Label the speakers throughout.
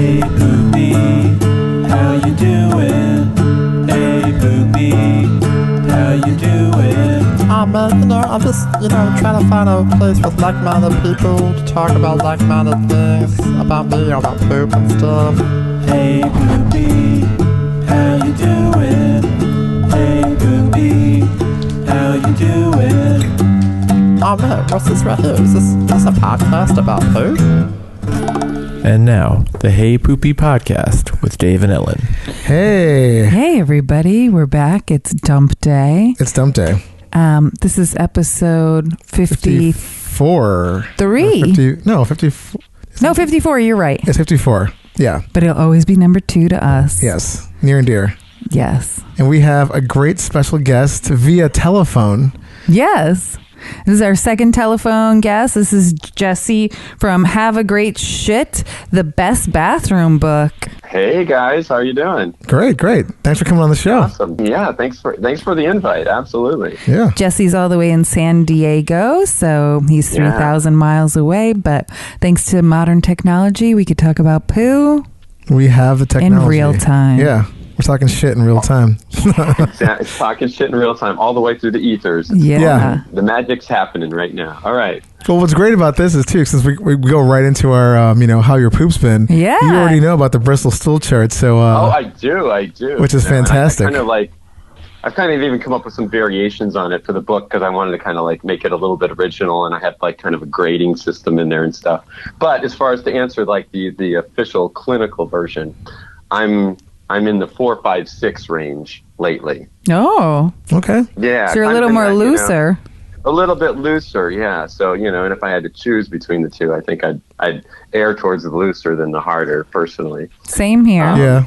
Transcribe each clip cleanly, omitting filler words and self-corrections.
Speaker 1: Hey Poopy, how you doing? Hey Poopy, how you doing?
Speaker 2: I'm just, trying to find a place with like-minded people to talk about like-minded things about me, about poop and stuff.
Speaker 1: Hey Poopy, how you doing? Hey Poopy, how you doing?
Speaker 2: Oh man, what's this right here? Is this a podcast about poop?
Speaker 3: And now, the Hey Poopy Podcast with Dave and Ellen.
Speaker 4: Hey.
Speaker 5: Hey, everybody. We're back. It's dump day.
Speaker 4: It's dump day.
Speaker 5: This is episode
Speaker 4: 54.
Speaker 5: 54. No, 54. You're right.
Speaker 4: It's 54. Yeah.
Speaker 5: But it'll always be number 2 to us.
Speaker 4: Yes. Near and dear.
Speaker 5: Yes.
Speaker 4: And we have a great special guest via telephone.
Speaker 5: Yes. This is our second telephone guest. This is Jesse from Have a Great Shit, the best bathroom book.
Speaker 6: Hey guys, how are you doing?
Speaker 4: Great. Thanks for coming on the show.
Speaker 6: Awesome. Yeah, thanks for the invite. Absolutely.
Speaker 4: Yeah.
Speaker 5: Jesse's all the way in San Diego, so he's 3,000 miles away. But thanks to modern technology, we could talk about poo.
Speaker 4: We have the technology.
Speaker 5: In real time.
Speaker 4: Yeah. We're talking shit in real time.
Speaker 6: It's talking shit in real time all the way through the ethers.
Speaker 5: Yeah.
Speaker 6: The magic's happening right now. All right.
Speaker 4: Well, what's great about this is, too, since we go right into our, how your poop's been.
Speaker 5: Yeah.
Speaker 4: You already know about the Bristol stool chart. So,
Speaker 6: I do.
Speaker 4: Which is fantastic.
Speaker 6: I've kind of even come up with some variations on it for the book because I wanted to kind of make it a little bit original, and I had kind of a grading system in there and stuff. But as far as to answer the official clinical version, I'm in the 4, 5, 6 range lately.
Speaker 5: Oh.
Speaker 4: Okay.
Speaker 6: Yeah.
Speaker 5: So you're a little more looser.
Speaker 6: A little bit looser, yeah. So, and if I had to choose between the two, I think I'd err towards the looser than the harder, personally.
Speaker 5: Same here.
Speaker 4: Yeah.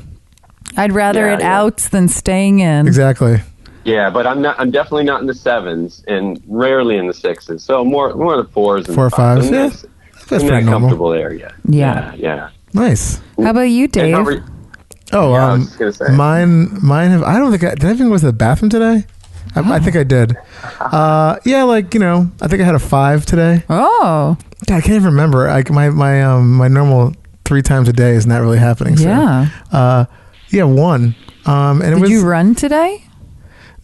Speaker 5: I'd rather it outs than staying in.
Speaker 4: Exactly.
Speaker 6: Yeah, but I'm definitely not in the 7s and rarely in the 6s. So more the 4s and
Speaker 4: 4 or 5s. Yeah. That's
Speaker 6: in
Speaker 4: pretty
Speaker 6: that
Speaker 4: normal.
Speaker 6: comfortable area.
Speaker 5: Yeah.
Speaker 4: Nice.
Speaker 5: How about you, Dave?
Speaker 6: I was just gonna say.
Speaker 4: Mine have. I don't think did I even go to the bathroom today? I think I did. I think I had a 5 today.
Speaker 5: Oh.
Speaker 4: God, I can't even remember. My normal 3 times a day is not really happening. So,
Speaker 5: Yeah.
Speaker 4: 1. And
Speaker 5: Did you run today?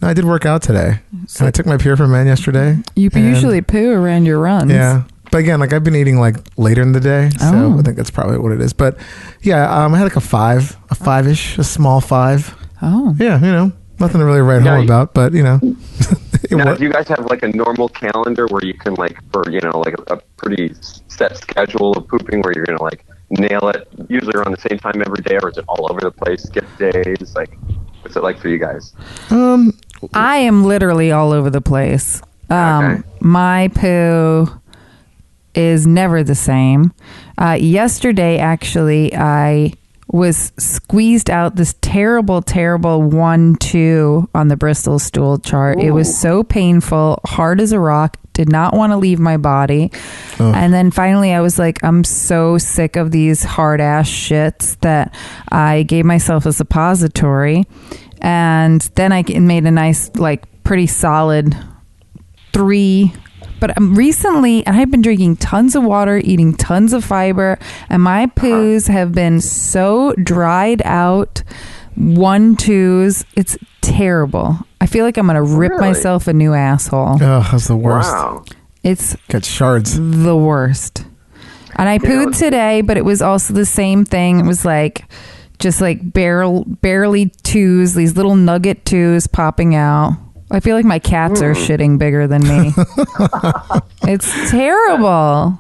Speaker 4: No, I did work out today. And I took my Pure for Men yesterday.
Speaker 5: You usually poo around your runs.
Speaker 4: Yeah. But again, I've been eating later in the day, so I think that's probably what it is. But yeah, I had a 5-ish, a small 5.
Speaker 5: Oh.
Speaker 4: Yeah, nothing to really write home about, but
Speaker 6: Now, do you guys have a normal calendar where you can for a pretty set schedule of pooping where you're gonna nail it usually around the same time every day, or is it all over the place, skip days? What's it like for you guys?
Speaker 5: I am literally all over the place.
Speaker 6: Okay.
Speaker 5: My poo is never the same. Yesterday, actually, I was squeezed out this terrible 1-2 on the Bristol stool chart. Ooh. It was so painful, hard as a rock, did not want to leave my body. Oh. And then finally I was like, I'm so sick of these hard ass shits that I gave myself a suppository. And then I made a nice, pretty solid 3. But recently, I've been drinking tons of water, eating tons of fiber, and my poos have been so dried out, 1-2s. It's terrible. I feel like I'm going to rip myself a new asshole.
Speaker 4: Oh, that's the worst.
Speaker 6: Wow.
Speaker 5: It's
Speaker 4: got shards.
Speaker 5: The worst. And I pooed today, but it was also the same thing. It was just barely 2s, these little nugget 2s popping out. I feel like my cats are shitting bigger than me. It's terrible.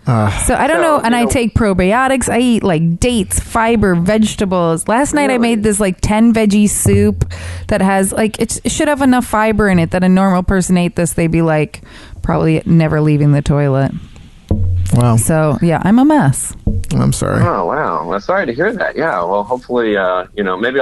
Speaker 5: So I don't know. And I take probiotics. I eat dates, fiber, vegetables. Last night I made this 10 veggie soup that has it should have enough fiber in it that a normal person ate this. They'd be probably never leaving the toilet.
Speaker 4: Wow.
Speaker 5: So yeah, I'm a mess.
Speaker 4: I'm sorry.
Speaker 6: Oh wow. Well, sorry to hear that. Yeah. Well, hopefully, maybe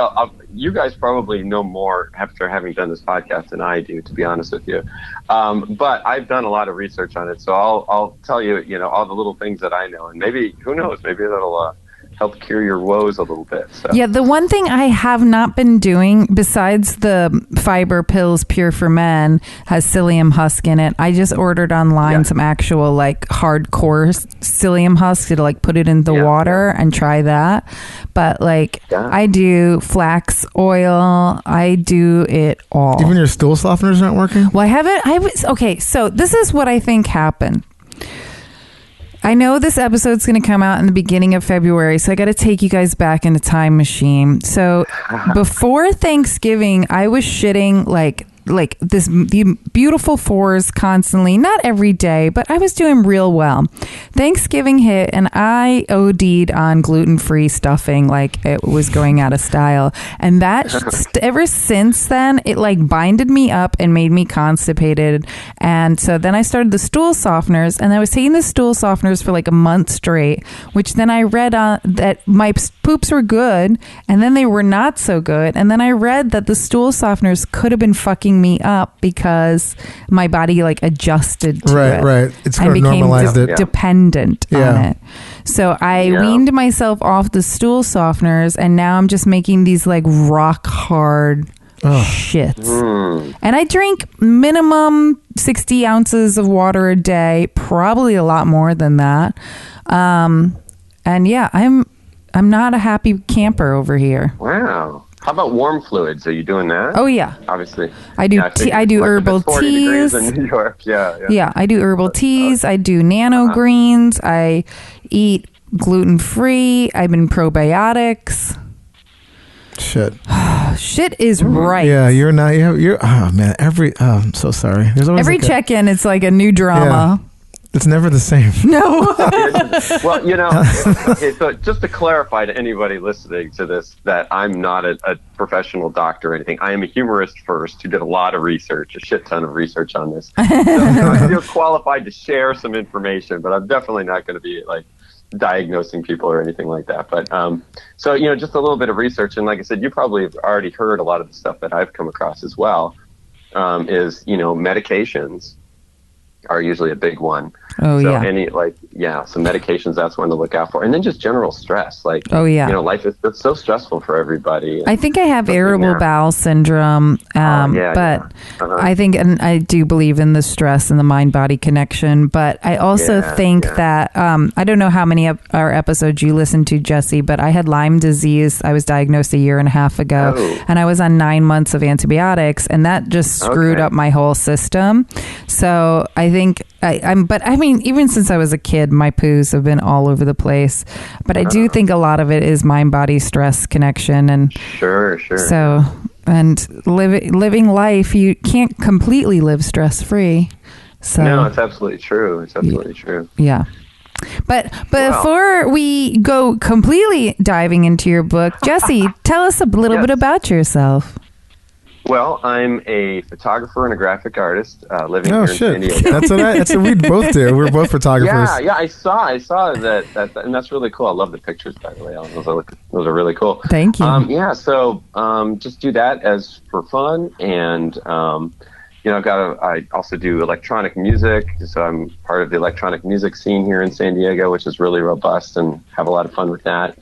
Speaker 6: you guys probably know more after having done this podcast than I do, to be honest with you. But I've done a lot of research on it, so I'll tell you, all the little things that I know, and maybe who knows, maybe that'll help cure your woes a little bit. So.
Speaker 5: Yeah, the one thing I have not been doing besides the fiber pills Pure for Men has psyllium husk in it. I just ordered online some actual like hardcore psyllium husk to like put it in the water and try that. But like I do flax oil, I do it all.
Speaker 4: Even your stool softeners aren't working?
Speaker 5: Well, okay, so this is what I think happened. I know this episode's going to come out in the beginning of February, so I got to take you guys back in a time machine. So before Thanksgiving, I was shitting like the beautiful fours constantly, not every day, but I was doing real well. Thanksgiving hit and I OD'd on gluten-free stuffing like it was going out of style. And that ever since then, it like binded me up and made me constipated. And so then I started the stool softeners, and I was taking the stool softeners for like a month straight, which then I read that my poops were good and then they were not so good. And then I read that the stool softeners could have been fucking me up because my body like adjusted to it.
Speaker 4: Right. It's
Speaker 5: and
Speaker 4: sort of
Speaker 5: became
Speaker 4: normalized it.
Speaker 5: dependent on it. So I weaned myself off the stool softeners, and now I'm just making these like rock hard shits. And I drink minimum 60 ounces of water a day, probably a lot more than that. And yeah, I'm not a happy camper over here.
Speaker 6: Wow. How about warm fluids? Are you doing that?
Speaker 5: Oh yeah,
Speaker 6: obviously.
Speaker 5: I do. I do herbal teas.
Speaker 6: In New York. Yeah.
Speaker 5: I do herbal teas. I do nano greens. I eat gluten free. I've been probiotics. Shit is right.
Speaker 4: Yeah, you're not. You're. Oh man, I'm so sorry. There's always
Speaker 5: every check-in. It's like a new drama.
Speaker 4: Yeah. It's never the same.
Speaker 5: No.
Speaker 6: Well, okay, so just to clarify to anybody listening to this, that I'm not a professional doctor or anything. I am a humorist first who did a lot of research, a shit ton of research on this. So I feel qualified to share some information, but I'm definitely not going to be like diagnosing people or anything like that. But so, just a little bit of research. And like I said, you probably have already heard a lot of the stuff that I've come across as well, is, medications are usually a big one.
Speaker 5: Oh,
Speaker 6: so
Speaker 5: yeah.
Speaker 6: So medications, that's one to look out for. And then just general stress. Like, life is it's so stressful for everybody.
Speaker 5: I think I have irritable bowel syndrome. I think, and I do believe in the stress and the mind-body connection, but I also think that, I don't know how many of our episodes you listened to, Jesse, but I had Lyme disease. I was diagnosed a year and a half ago, and I was on 9 months of antibiotics, and that just screwed up my whole system. So I think even since I was a kid, my poos have been all over the place. But I do think a lot of it is mind-body stress connection. And
Speaker 6: sure.
Speaker 5: So, and living life, you can't completely live stress-free. So,
Speaker 6: no, it's absolutely true. It's absolutely true.
Speaker 5: Yeah. But before we go completely diving into your book, Jesse, tell us a little bit about yourself.
Speaker 6: Well, I'm a photographer and a graphic artist living here in San Diego.
Speaker 4: That's what we both do. We're both photographers.
Speaker 6: Yeah. I saw that, and that's really cool. I love the pictures, by the way. Those are really cool.
Speaker 5: Thank you.
Speaker 6: So just do that as for fun, and I also do electronic music. So I'm part of the electronic music scene here in San Diego, which is really robust, and have a lot of fun with that.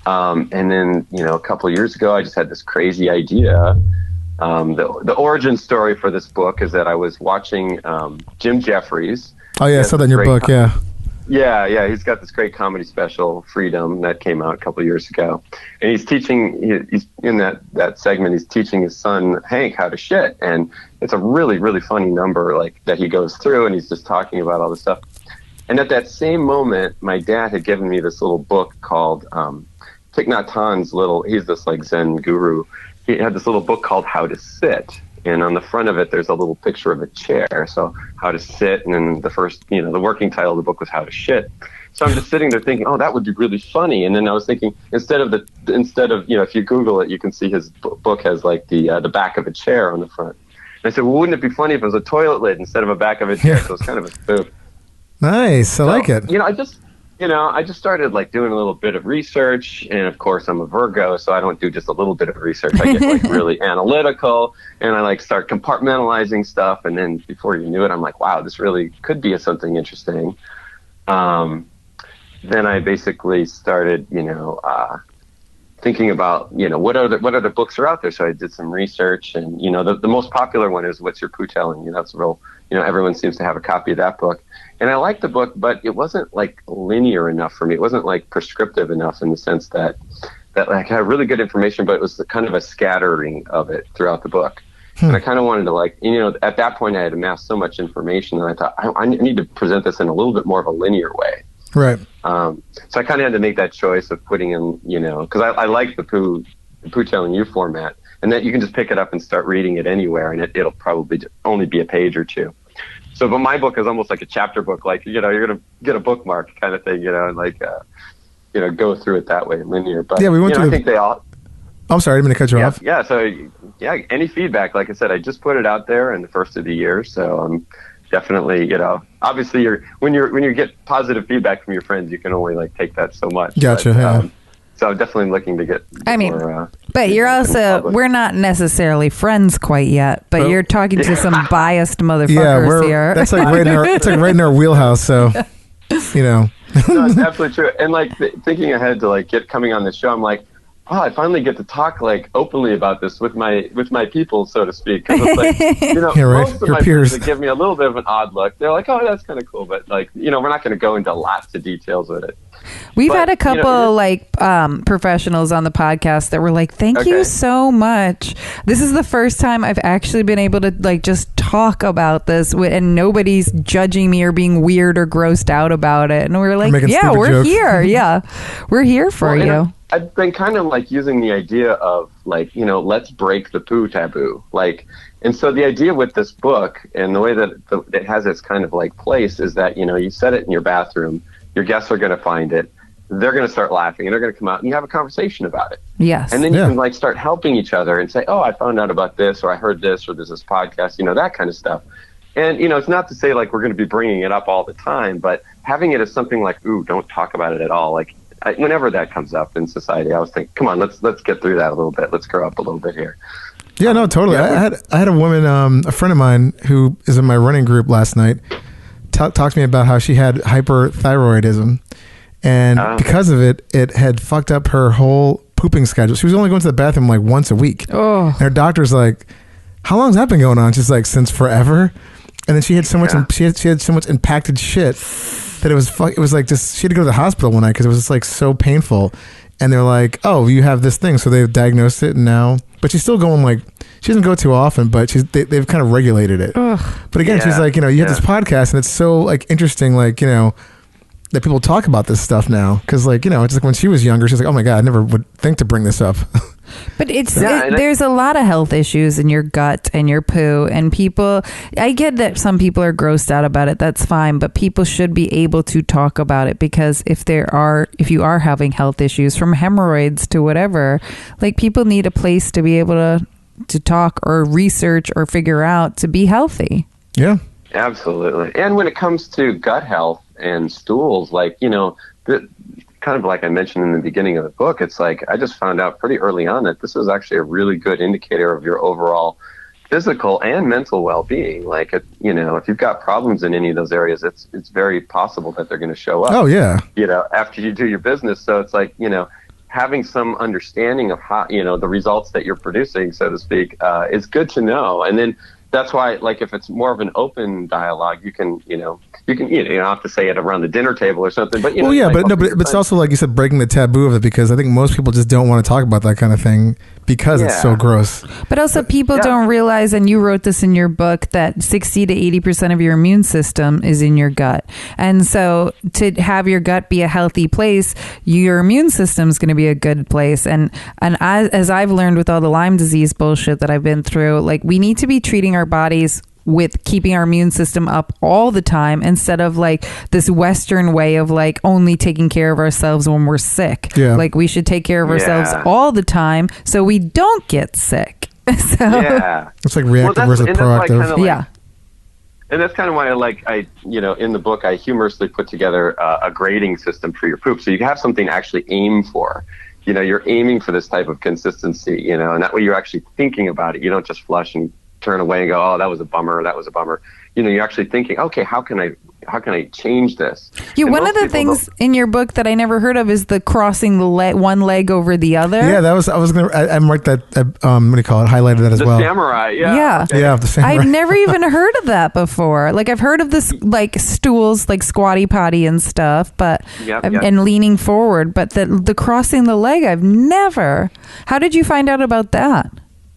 Speaker 6: And then a couple of years ago, I just had this crazy idea. The origin story for this book is that I was watching Jim Jeffries.
Speaker 4: Oh yeah, I saw that in your book.
Speaker 6: Yeah. He's got this great comedy special, Freedom, that came out a couple of years ago, and he's teaching. He's in that segment. He's teaching his son Hank how to shit, and it's a really, really funny number that he goes through, and he's just talking about all this stuff. And at that same moment, my dad had given me this little book called Thich Nhat Hanh's he's this Zen guru. He had this little book called How to Sit, and on the front of it, there's a little picture of a chair. So how to sit, and then the first, the working title of the book was How to Shit. So I'm just sitting there thinking, oh, that would be really funny. And then I was thinking, instead of if you Google it, you can see his book has the back of a chair on the front. And I said, well, wouldn't it be funny if it was a toilet lid instead of a back of a chair? So it's kind of a spoof.
Speaker 4: Nice, I like it.
Speaker 6: I just started doing a little bit of research, and of course I'm a Virgo, so I don't do just a little bit of research. I get really analytical, and I start compartmentalizing stuff, and then before you knew it, I'm like, wow, this really could be something interesting. then I basically started, thinking about, what other books are out there. So I did some research, and, the most popular one is What's Your Poo Telling? That's real, everyone seems to have a copy of that book. And I liked the book, but it wasn't like linear enough for me. It wasn't like prescriptive enough in the sense that like had really good information, but it was kind of a scattering of it throughout the book. And I kind of wanted to at that point I had amassed so much information that I thought I need to present this in a little bit more of a linear way.
Speaker 4: Right.
Speaker 6: So I kind of had to make that choice of putting in, because I like the poo telling you format, and that you can just pick it up and start reading it anywhere, and it'll probably only be a page or two. So, but my book is almost like a chapter book, like, you're going to get a bookmark kind of thing, and like, go through it that way, linear. But
Speaker 4: yeah, we went to
Speaker 6: I think they all.
Speaker 4: I'm sorry, I didn't mean to cut you off.
Speaker 6: Yeah. So, any feedback, like I said, I just put it out there in the first of the year. So I'm definitely, obviously when you get positive feedback from your friends, you can only like take that so much.
Speaker 4: Gotcha.
Speaker 6: But, so I'm definitely looking to get more,
Speaker 5: but you're also, we're not necessarily friends quite yet, but you're talking to some biased motherfuckers here.
Speaker 4: That's like right in our wheelhouse. So,
Speaker 6: No, it's absolutely true. And like thinking ahead to like coming on this show, I'm like, oh, I finally get to talk like openly about this with my people, so to speak. 'Cause it's like, most of
Speaker 4: your
Speaker 6: my
Speaker 4: peers,
Speaker 6: friends that give me a little bit of an odd look. They're like, oh, that's kind of cool, but like, we're not going to go into lots of details with it.
Speaker 5: We've had a couple professionals on the podcast that were like, thank you so much. This is the first time I've actually been able to like just talk about this and nobody's judging me or being weird or grossed out about it. And we're like, we're
Speaker 4: jokes.
Speaker 5: here. Yeah, we're here for you.
Speaker 6: I've been kind of like using the idea of like, let's break the poo taboo. Like, and so the idea with this book and the way that it has its kind of like place is that, you set it in your bathroom, your guests are going to find it, they're going to start laughing, and they're going to come out and you have a conversation about it.
Speaker 5: Yes.
Speaker 6: And then you can like start helping each other and say, oh, I found out about this, or I heard this, or there's this podcast, that kind of stuff. And, it's not to say like we're going to be bringing it up all the time, but having it as something like, ooh, don't talk about it at all. Like, whenever that comes up in society, I was thinking, come on, let's get through that a little bit. Let's grow up a little bit here.
Speaker 4: Yeah, no, totally. I had a woman, a friend of mine who is in my running group last night, talk to me about how she had hyperthyroidism, and because of it, it had fucked up her whole pooping schedule. She was only going to the bathroom like once a week. Oh. And her doctor's like, how long has that been going on? She's like, since forever. And then she had so much, she had so much impacted shit that it was like just, she had to go to the hospital one night because it was just like so painful. And they're like, oh, you have this thing. So they've diagnosed it, and now, but she's still going like, she doesn't go too often, but they've kind of regulated it. Ugh. But again, she's like, you have this podcast, and it's so like interesting, like, that people talk about this stuff now. Cause like, it's like when she was younger, she's like, oh my God, I never would think to bring this up.
Speaker 5: But there's a lot of health issues in your gut and your poo, and people, I get that some people are grossed out about it. That's fine. But people should be able to talk about it, because if you are having health issues from hemorrhoids to whatever, like, people need a place to be able to talk or research or figure out to be healthy.
Speaker 4: Yeah,
Speaker 6: absolutely. And when it comes to gut health and stools, like, kind of like I mentioned in the beginning of the book, it's like I just found out pretty early on that this is actually a really good indicator of your overall physical and mental well-being. Like, if you've got problems in any of those areas, it's very possible that they're going to show up.
Speaker 4: Oh yeah.
Speaker 6: After you do your business. So it's like, having some understanding of how, the results that you're producing, so to speak, is good to know. And then that's why, like, if it's more of an open dialogue, you can you don't have to say it around the dinner table or something. But
Speaker 4: but it's also, like you said, breaking the taboo of it, because I think most people just don't want to talk about that kind of thing because it's so gross.
Speaker 5: But also, people don't realize, and you wrote this in your book, that 60 to 80% of your immune system is in your gut. And so to have your gut be a healthy place, your immune system is going to be a good place. And as I've learned with all the Lyme disease bullshit that I've been through, like, we need to be treating our bodies with keeping our immune system up all the time, instead of like this Western way of like only taking care of ourselves when we're sick. Yeah. Like, we should take care of ourselves all the time so we don't get sick. It's
Speaker 4: like reactive versus proactive.
Speaker 6: And that's kind of why in the book, I humorously put together a grading system for your poop. So you have something to actually aim for. You're aiming for this type of consistency, and that way you're actually thinking about it. You don't just flush and turn away and go, oh, that was a bummer, or that was a bummer. You're actually thinking, okay, how can I change this?
Speaker 5: Yeah,
Speaker 6: And
Speaker 5: one
Speaker 6: most
Speaker 5: of the
Speaker 6: people
Speaker 5: things in your book that I never heard of is the crossing the one leg over the other.
Speaker 4: Yeah, I marked that. What do you call it? Highlighted that as
Speaker 6: the
Speaker 4: well.
Speaker 6: samurai,
Speaker 5: Yeah.
Speaker 6: okay.
Speaker 4: Yeah, the samurai.
Speaker 5: I've never even heard of that before. Like I've heard of this like stools, like squatty potty and stuff, but
Speaker 6: Yep.
Speaker 5: and leaning forward, but the crossing the leg, I've never. How did you find out about that?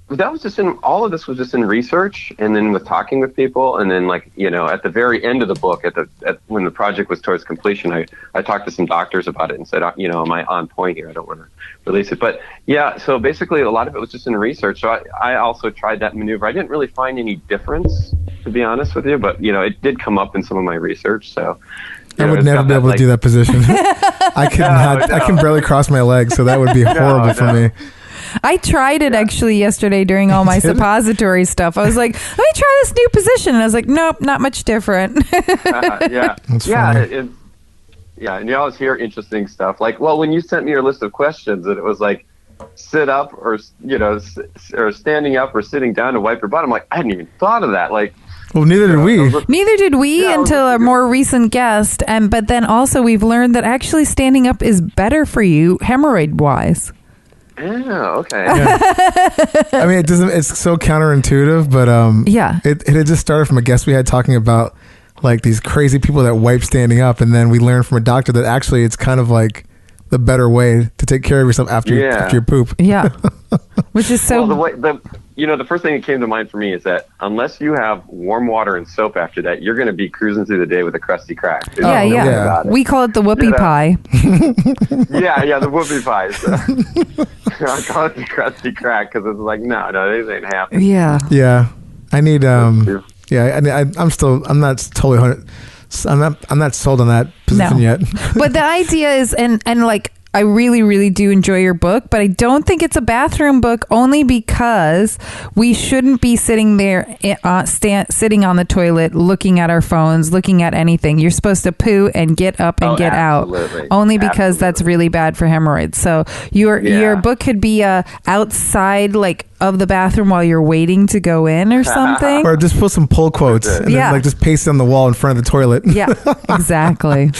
Speaker 6: That was just all of this was just in research, and then with talking with people, and then like at the very end of the book, when the project was towards completion, I talked to some doctors about it and said, am I on point here? I don't want to release it, but yeah. So basically, a lot of it was just in research. So I also tried that maneuver. I didn't really find any difference, to be honest with you, but it did come up in some of my research. So
Speaker 4: I would never be able to do that position. I could not.
Speaker 6: No.
Speaker 4: I can barely cross my legs, so that would be horrible for me.
Speaker 5: I tried it actually yesterday during all my suppository stuff. I was like, let me try this new position. And I was like, nope, not much different.
Speaker 6: Yeah.
Speaker 4: That's
Speaker 6: yeah.
Speaker 4: funny.
Speaker 6: And you always hear interesting stuff. Like, well, when you sent me your list of questions, and it was like, sit up or standing up or sitting down to wipe your butt. I'm like, I hadn't even thought of that. Like,
Speaker 4: well, neither did we.
Speaker 5: Neither did we
Speaker 6: Yeah,
Speaker 5: until a more recent guest. But then also we've learned that actually standing up is better for you hemorrhoid wise.
Speaker 6: yeah, okay.
Speaker 4: I mean, it doesn't. It's so counterintuitive, but
Speaker 5: Yeah.
Speaker 4: it had just started from a guest we had talking about like these crazy people that wipe standing up, and then we learned from a doctor that actually it's kind of like the better way to take care of yourself after you poop.
Speaker 5: Yeah. Which is so.
Speaker 6: Well, the first thing that came to mind for me is that unless you have warm water and soap after that, you're going to be cruising through the day with a crusty crack. There's
Speaker 5: Yeah,
Speaker 6: no way
Speaker 5: yeah.
Speaker 6: about it.
Speaker 5: We call it the whoopie pie.
Speaker 6: Yeah, the whoopie pies. I call it the crusty crack because it's like, no, this ain't happening.
Speaker 5: Yeah.
Speaker 4: Yeah, I need. I'm not totally 100. I'm not sold on that position yet.
Speaker 5: But the idea is, and like, I really, really do enjoy your book, but I don't think it's a bathroom book only because we shouldn't be sitting there, sitting on the toilet, looking at our phones, looking at anything. You're supposed to poo and get up and get
Speaker 6: absolutely.
Speaker 5: out. Only because that's really bad for hemorrhoids. So your book could be outside, like, of the bathroom while you're waiting to go in or something.
Speaker 4: Or just put some pull quotes and then, like, just paste it on the wall in front of the toilet.
Speaker 5: Yeah, exactly.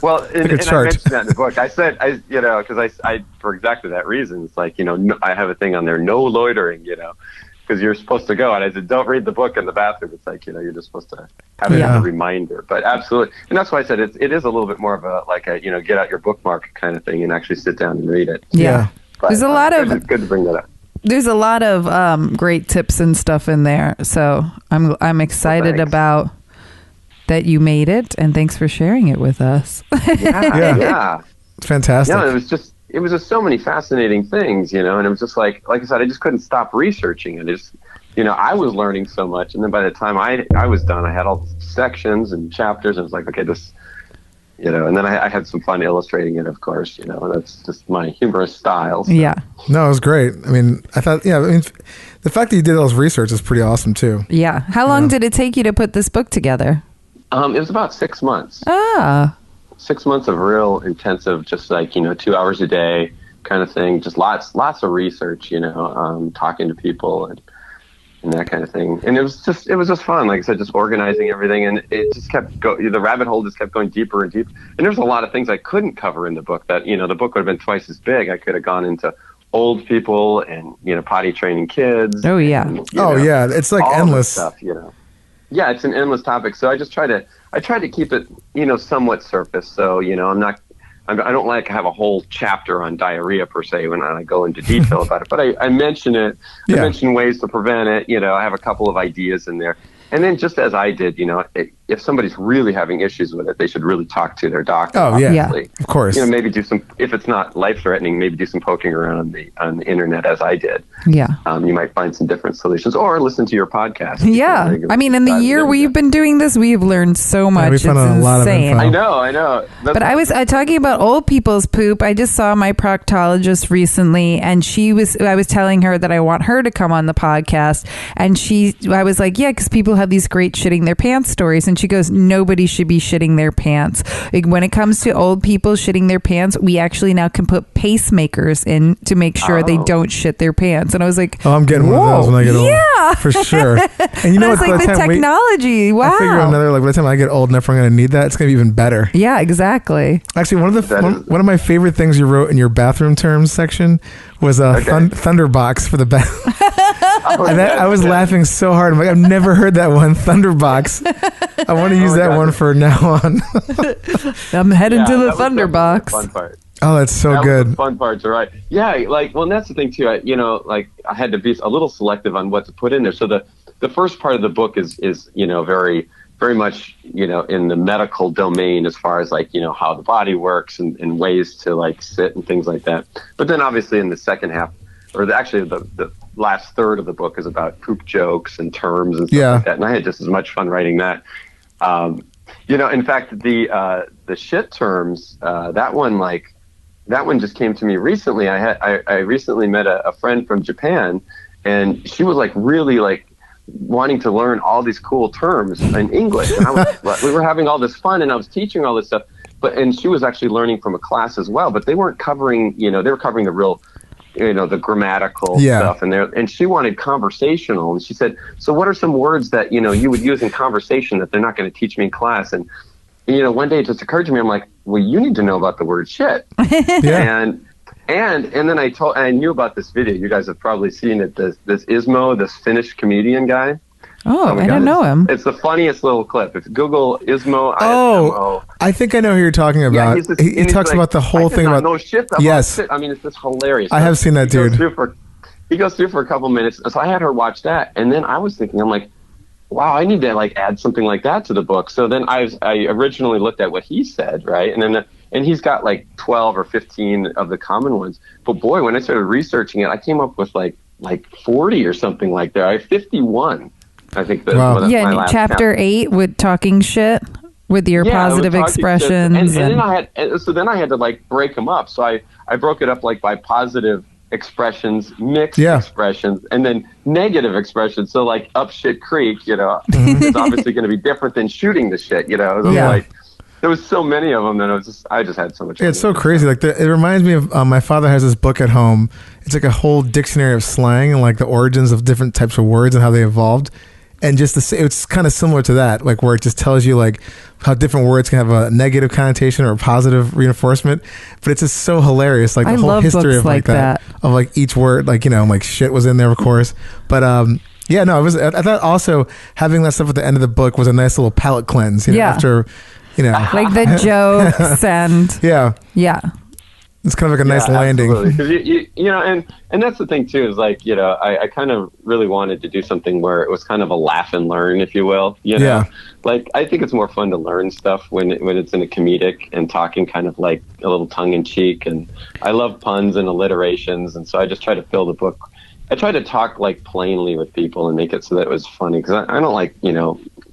Speaker 6: Well, and I
Speaker 4: chart.
Speaker 6: mentioned that in the book. I said, because I for exactly that reason, it's like, I have a thing on there, no loitering, because you're supposed to go. And I said, don't read the book in the bathroom. It's like, you're just supposed to have it as a reminder. But absolutely. And that's why I said it is a little bit more of a, like a, get out your bookmark kind of thing and actually sit down and read it.
Speaker 5: Yeah.
Speaker 6: But,
Speaker 5: There's a lot of...
Speaker 6: Good to bring that up.
Speaker 5: There's a lot of great tips and stuff in there. So I'm excited about that you made it, and thanks for sharing it with us.
Speaker 6: Yeah.
Speaker 4: It's fantastic.
Speaker 6: Yeah, it was just so many fascinating things, and it was just like I said, I just couldn't stop researching it. I was learning so much, and then by the time I was done, I had all the sections and chapters, and it was like, okay, this, and then I had some fun illustrating it, of course, that's just my humorous style. So.
Speaker 5: Yeah.
Speaker 4: No, it was great. I mean, the fact that you did all this research is pretty awesome too.
Speaker 5: Yeah. How long did it take you to put this book together?
Speaker 6: It was about 6 months. 6 months of real intensive, just like, 2 hours a day kind of thing. Just lots of research, talking to people and that kind of thing. And it was just fun. Like I said, just organizing everything. And it just the rabbit hole just kept going deeper and deeper. And there's a lot of things I couldn't cover in the book that, the book would have been twice as big. I could have gone into old people and, potty training kids.
Speaker 5: Oh, yeah.
Speaker 6: And,
Speaker 4: yeah. It's like endless
Speaker 6: stuff, Yeah, it's an endless topic. So I try to keep it, somewhat surface. So, I don't like to have a whole chapter on diarrhea per se when I go into detail about it, but I mention it. I mention ways to prevent it. I have a couple of ideas in there. And then just as I did, if somebody's really having issues with it, they should really talk to their doctor.
Speaker 4: Oh, yeah.
Speaker 6: Obviously.
Speaker 4: Of course.
Speaker 6: Maybe do some, if it's not life-threatening, maybe do some poking around on the internet as I did.
Speaker 5: Yeah.
Speaker 6: You might find some different solutions or listen to your podcast.
Speaker 5: Yeah. I mean, in the year we've been doing this, we've learned so much. It's
Speaker 4: found a lot of
Speaker 5: insane.
Speaker 4: info.
Speaker 6: I know.
Speaker 5: But I was talking about old people's poop. I just saw my proctologist recently, and I was telling her that I want her to come on the podcast. And I was like, yeah, because people have these great shitting their pants stories. And she goes, nobody should be shitting their pants. Like, when it comes to old people shitting their pants, we actually now can put pacemakers in to make sure they don't shit their pants. And I was like,
Speaker 4: oh, I'm getting one of those when I get old.
Speaker 5: Yeah,
Speaker 4: for sure. And you know
Speaker 5: what? Like, the technology. Wow.
Speaker 4: I figure another, like, by the time I get old enough, I'm going to need that. It's going to be even better.
Speaker 5: Yeah, exactly.
Speaker 4: Actually, one of my favorite things you wrote in your bathroom terms section was a thunderbox for the bath. I was laughing so hard. I'm like, I've never heard that one, thunderbox. I want to use that one for now on.
Speaker 5: I'm heading to the thunderbox.
Speaker 6: Fun part.
Speaker 4: Oh, that's so good.
Speaker 6: Was the fun parts are right. Yeah, like, well, and that's the thing too. I had to be a little selective on what to put in there. So the first part of the book is very, very much, in the medical domain as far as like, how the body works and ways to like sit and things like that. But then obviously in the second half, or the last third of the book is about poop jokes and terms and stuff like that. And I had just as much fun writing that. In fact, the shit terms, that one just came to me recently. I recently met a friend from Japan, and she was like really like wanting to learn all these cool terms in English. And we were having all this fun, and I was teaching all this stuff. And she was actually learning from a class as well. But they weren't covering, they were covering the real, the grammatical stuff. And she wanted conversational. And she said, so what are some words that, you would use in conversation that they're not going to teach me in class? And one day it just occurred to me, I'm like, well, you need to know about the word shit. And then I knew about this video. You guys have probably seen it. This Ismo, this Finnish comedian guy.
Speaker 5: Oh, I don't know him.
Speaker 6: It's the funniest little clip. If Google Ismo,
Speaker 4: ISMO. I think I know who you're talking about.
Speaker 6: Yeah,
Speaker 4: he talks about the whole thing about.
Speaker 6: No shit.
Speaker 4: Yes.
Speaker 6: Shit. I mean, it's just hilarious.
Speaker 4: I have seen that dude.
Speaker 6: He goes through for a couple minutes. So I had her watch that, and then I was thinking, I'm like, wow, I need to like add something like that to the book. So then I originally looked at what he said, right, and he's got like 12 or 15 of the common ones. But boy, when I started researching it, I came up with like 40 or something like that. I have 51. I think that.
Speaker 4: Wow.
Speaker 5: Yeah, in chapter 8 with talking shit with your positive expressions.
Speaker 6: And then I had to like break them up. So I broke it up like by positive expressions, mixed expressions, and then negative expressions. So like up shit creek, is obviously going to be different than shooting the shit. Like there was so many of them that I just had so much.
Speaker 4: Yeah, it's so crazy. Like it reminds me of my father has this book at home. It's like a whole dictionary of slang and like the origins of different types of words and how they evolved. And it's kind of similar to that, like where it just tells you like how different words can have a negative connotation or a positive reinforcement. But it's just so hilarious, like the whole history of like that, of like each word, like like shit was in there, of course. But I thought also having that stuff at the end of the book was a nice little palate cleanse. After
Speaker 5: like the jokes and yeah.
Speaker 4: It's kind of like a nice landing.
Speaker 6: Absolutely. And that's the thing too, is like, I kind of really wanted to do something where it was kind of a laugh and learn, if you will, like, I think it's more fun to learn stuff when it's in a comedic and talking kind of like a little tongue in cheek. And I love puns and alliterations. And so I just try to fill the book. I try to talk like plainly with people and make it so that it was funny. Cause I don't like,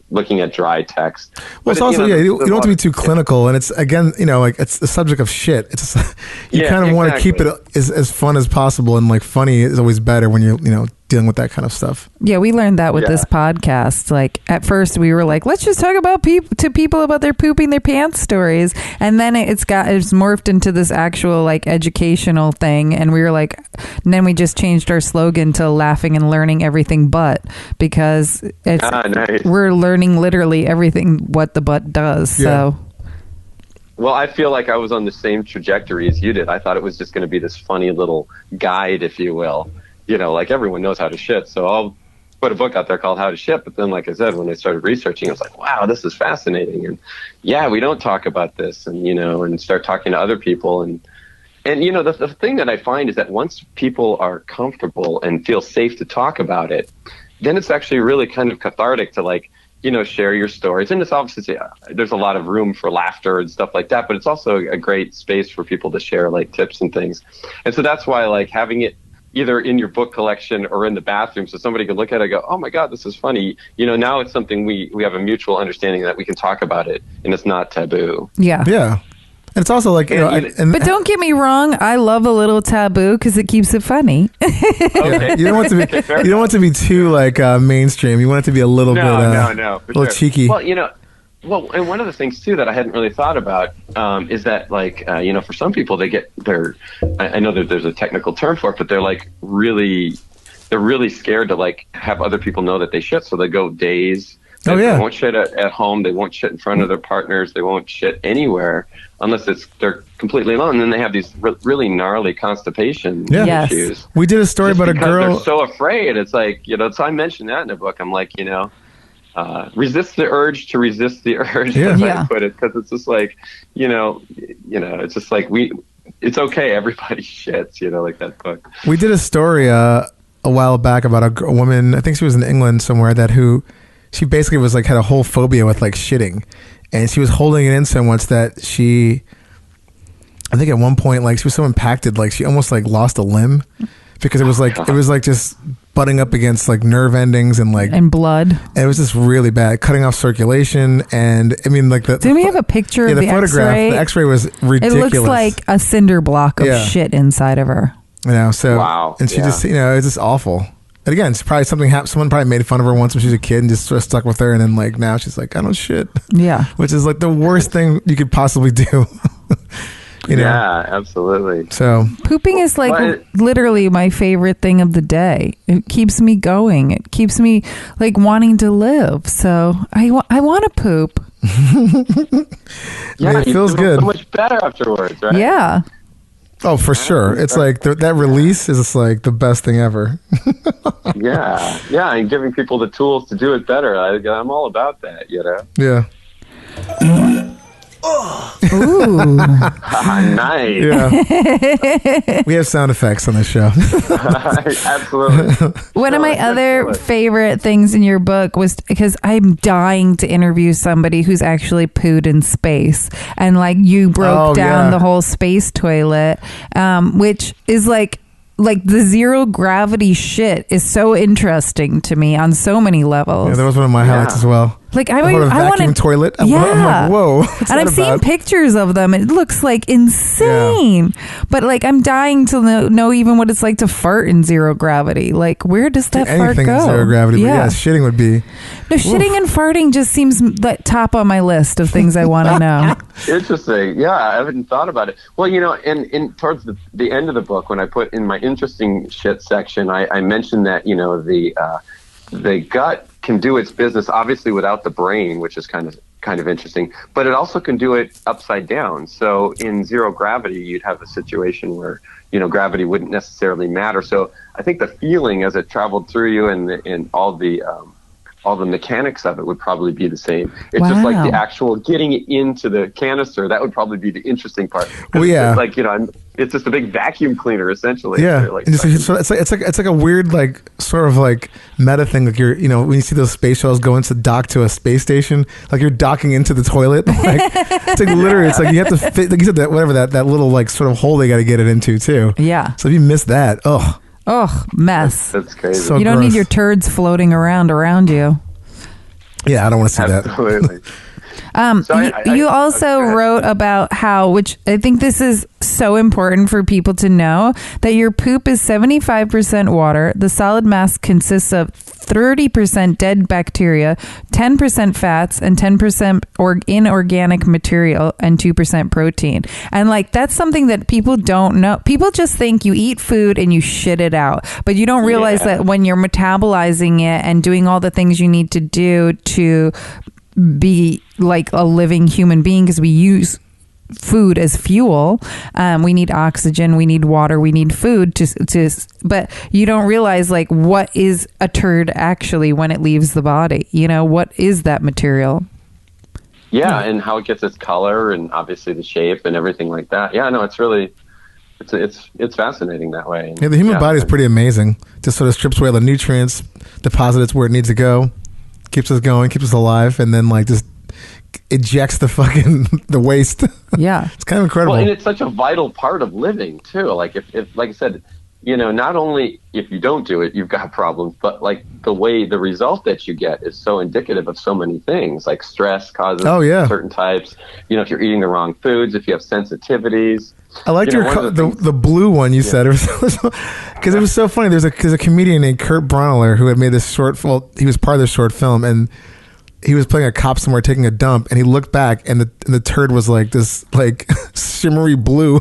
Speaker 6: looking at dry text.
Speaker 4: Well, it's also, you don't have to be too clinical. And it's, again, like it's the subject of shit. It's just, you kind of want to keep it as fun as possible. And like funny is always better when you're, dealing with that kind of stuff.
Speaker 5: Yeah, we learned that with this podcast. Like at first we were like, let's just talk about people about their pooping their pants stories. And then it's morphed into this actual like educational thing. And we were like, and then we just changed our slogan to laughing and learning everything but, because nice. We're learning literally everything what the butt does.
Speaker 4: Yeah.
Speaker 5: So.
Speaker 6: Well, I feel like I was on the same trajectory as you did. I thought it was just going to be this funny little guide, if you will. Like everyone knows how to shit. So I'll put a book out there called How to Shit. But then, like I said, when I started researching, I was like, wow, this is fascinating. And we don't talk about this, and, and start talking to other people. And the thing that I find is that once people are comfortable and feel safe to talk about it, then it's actually really kind of cathartic to like, share your stories. And it's obviously, there's a lot of room for laughter and stuff like that, but it's also a great space for people to share like tips and things. And so that's why like having it either in your book collection or in the bathroom, so somebody can look at it and go, oh my God, this is funny. Now it's something we have a mutual understanding that we can talk about it and it's not taboo.
Speaker 5: Yeah.
Speaker 4: Yeah. And it's also like,
Speaker 5: but don't get me wrong, I love a little taboo because it keeps it funny.
Speaker 6: Okay.
Speaker 4: You don't want to be too like mainstream. You want it to be a little bit
Speaker 6: no,
Speaker 4: a little cheeky.
Speaker 6: Well, Well, and one of the things too that I hadn't really thought about is that, like, for some people they get I know that there's a technical term for it, but they're really scared to like have other people know that they shit, so they go days. They won't shit at home. They won't shit in front of their partners. They won't shit anywhere unless they're completely alone. And then they have these really gnarly constipation issues.
Speaker 4: We did a story about a girl.
Speaker 6: They're so afraid. It's like, so I mentioned that in the book. I'm like, resist the urge to resist the urge, as I put it, because it's just like, it's just like it's okay. Everybody shits, like that book.
Speaker 4: We did a story a while back about a woman. I think she was in England somewhere she basically was like had a whole phobia with like shitting, and she was holding it in so much that I think at one point, like, she was so impacted, like she almost like lost a limb because it was like just butting up against like nerve endings and
Speaker 5: blood.
Speaker 4: And it was just really bad, cutting off circulation. And I mean, like
Speaker 5: didn't we have a picture of the
Speaker 4: photograph?
Speaker 5: X-ray?
Speaker 4: The X-ray was ridiculous.
Speaker 5: It looks like a cinder block of shit inside of her.
Speaker 4: So
Speaker 6: wow.
Speaker 4: And she just it's just awful. And again, it's probably something happened. Someone probably made fun of her once when she was a kid and just sort of stuck with her. And then like now she's like, I don't shit.
Speaker 5: Yeah.
Speaker 4: Which is like the worst thing you could possibly do.
Speaker 6: Yeah, absolutely.
Speaker 4: So
Speaker 5: pooping is like literally my favorite thing of the day. It keeps me going. It keeps me like wanting to live. So I want to poop.
Speaker 6: Yeah,
Speaker 4: it feels good.
Speaker 6: So much better afterwards, right?
Speaker 5: Yeah.
Speaker 4: Oh, for sure. It's like that release is just like the best thing ever.
Speaker 6: Yeah, and giving people the tools to do it better. I'm all about that,
Speaker 4: Yeah.
Speaker 5: Ooh.
Speaker 6: Nice.
Speaker 4: Yeah. We have sound effects on this show.
Speaker 6: Absolutely.
Speaker 5: One of my other favorite things in your book was because I'm dying to interview somebody who's actually pooed in space, and like you broke down the whole space toilet, which is like the zero gravity shit is so interesting to me on so many levels.
Speaker 4: Yeah, that was one of my highlights as well.
Speaker 5: Like
Speaker 4: I want a toilet. I'm like, whoa.
Speaker 5: And I've seen pictures of them. It looks like insane. Yeah. But like I'm dying to know even what it's like to fart in zero gravity. Like where does that fart go?
Speaker 4: Anything in zero gravity. Yeah. But yeah, shitting would be.
Speaker 5: No, shitting and farting just seems like top on my list of things I want to know.
Speaker 6: Interesting. Yeah, I haven't thought about it. Well, in towards the end of the book, when I put in my interesting shit section, I mentioned that the gut can do its business obviously without the brain, which is kind of interesting, but it also can do it upside down. So in zero gravity, you'd have a situation where gravity wouldn't necessarily matter. So I think the feeling as it traveled through you and all the mechanics of it would probably be the same. It's just like the actual getting it into the canister. That would probably be the interesting part.
Speaker 4: Well, yeah.
Speaker 6: It's like, it's just a big vacuum cleaner essentially.
Speaker 4: Yeah.
Speaker 6: Like,
Speaker 4: so it's like a weird, like sort of like meta thing. Like when you see those space shuttles go into dock to a space station, like you're docking into the toilet. Like, it's like literally, it's like you have to fit, like you said, that little like sort of hole they got to get it into too.
Speaker 5: Yeah.
Speaker 4: So if you miss that,
Speaker 5: mess.
Speaker 6: That's crazy.
Speaker 5: So you don't need your turds floating around you.
Speaker 4: Yeah, I don't want to see that.
Speaker 6: Absolutely.
Speaker 5: You also wrote about how, which I think this is so important for people to know, that your poop is 75% water. The solid mass consists of 30% dead bacteria, 10% fats, and 10% inorganic material, and 2% protein. And like that's something that people don't know. People just think you eat food and you shit it out, but you don't realize that when you're metabolizing it and doing all the things you need to do to be like a living human being, because we use food as fuel. We need oxygen, we need water, we need food but you don't realize like what is a turd actually when it leaves the body. What is that material?
Speaker 6: Yeah, and how it gets its color and obviously the shape and everything like that. Yeah, no, it's really it's fascinating that way.
Speaker 4: Yeah, the human body is pretty amazing. Just sort of strips away all the nutrients, deposits it where it needs to go, keeps us going, keeps us alive, and then like just ejects the waste.
Speaker 5: Yeah.
Speaker 4: It's kind of incredible.
Speaker 6: Well, and it's such a vital part of living too. Like if like I said, not only if you don't do it, you've got problems, but like the result that you get is so indicative of so many things. Like stress causes certain types. If you're eating the wrong foods, if you have sensitivities.
Speaker 4: I liked the blue one you said, because it was so funny. There's a comedian named Kurt Braunohler who had made this short. Well, he was part of this short film, and he was playing a cop somewhere taking a dump, and he looked back, and the turd was like this like shimmery blue.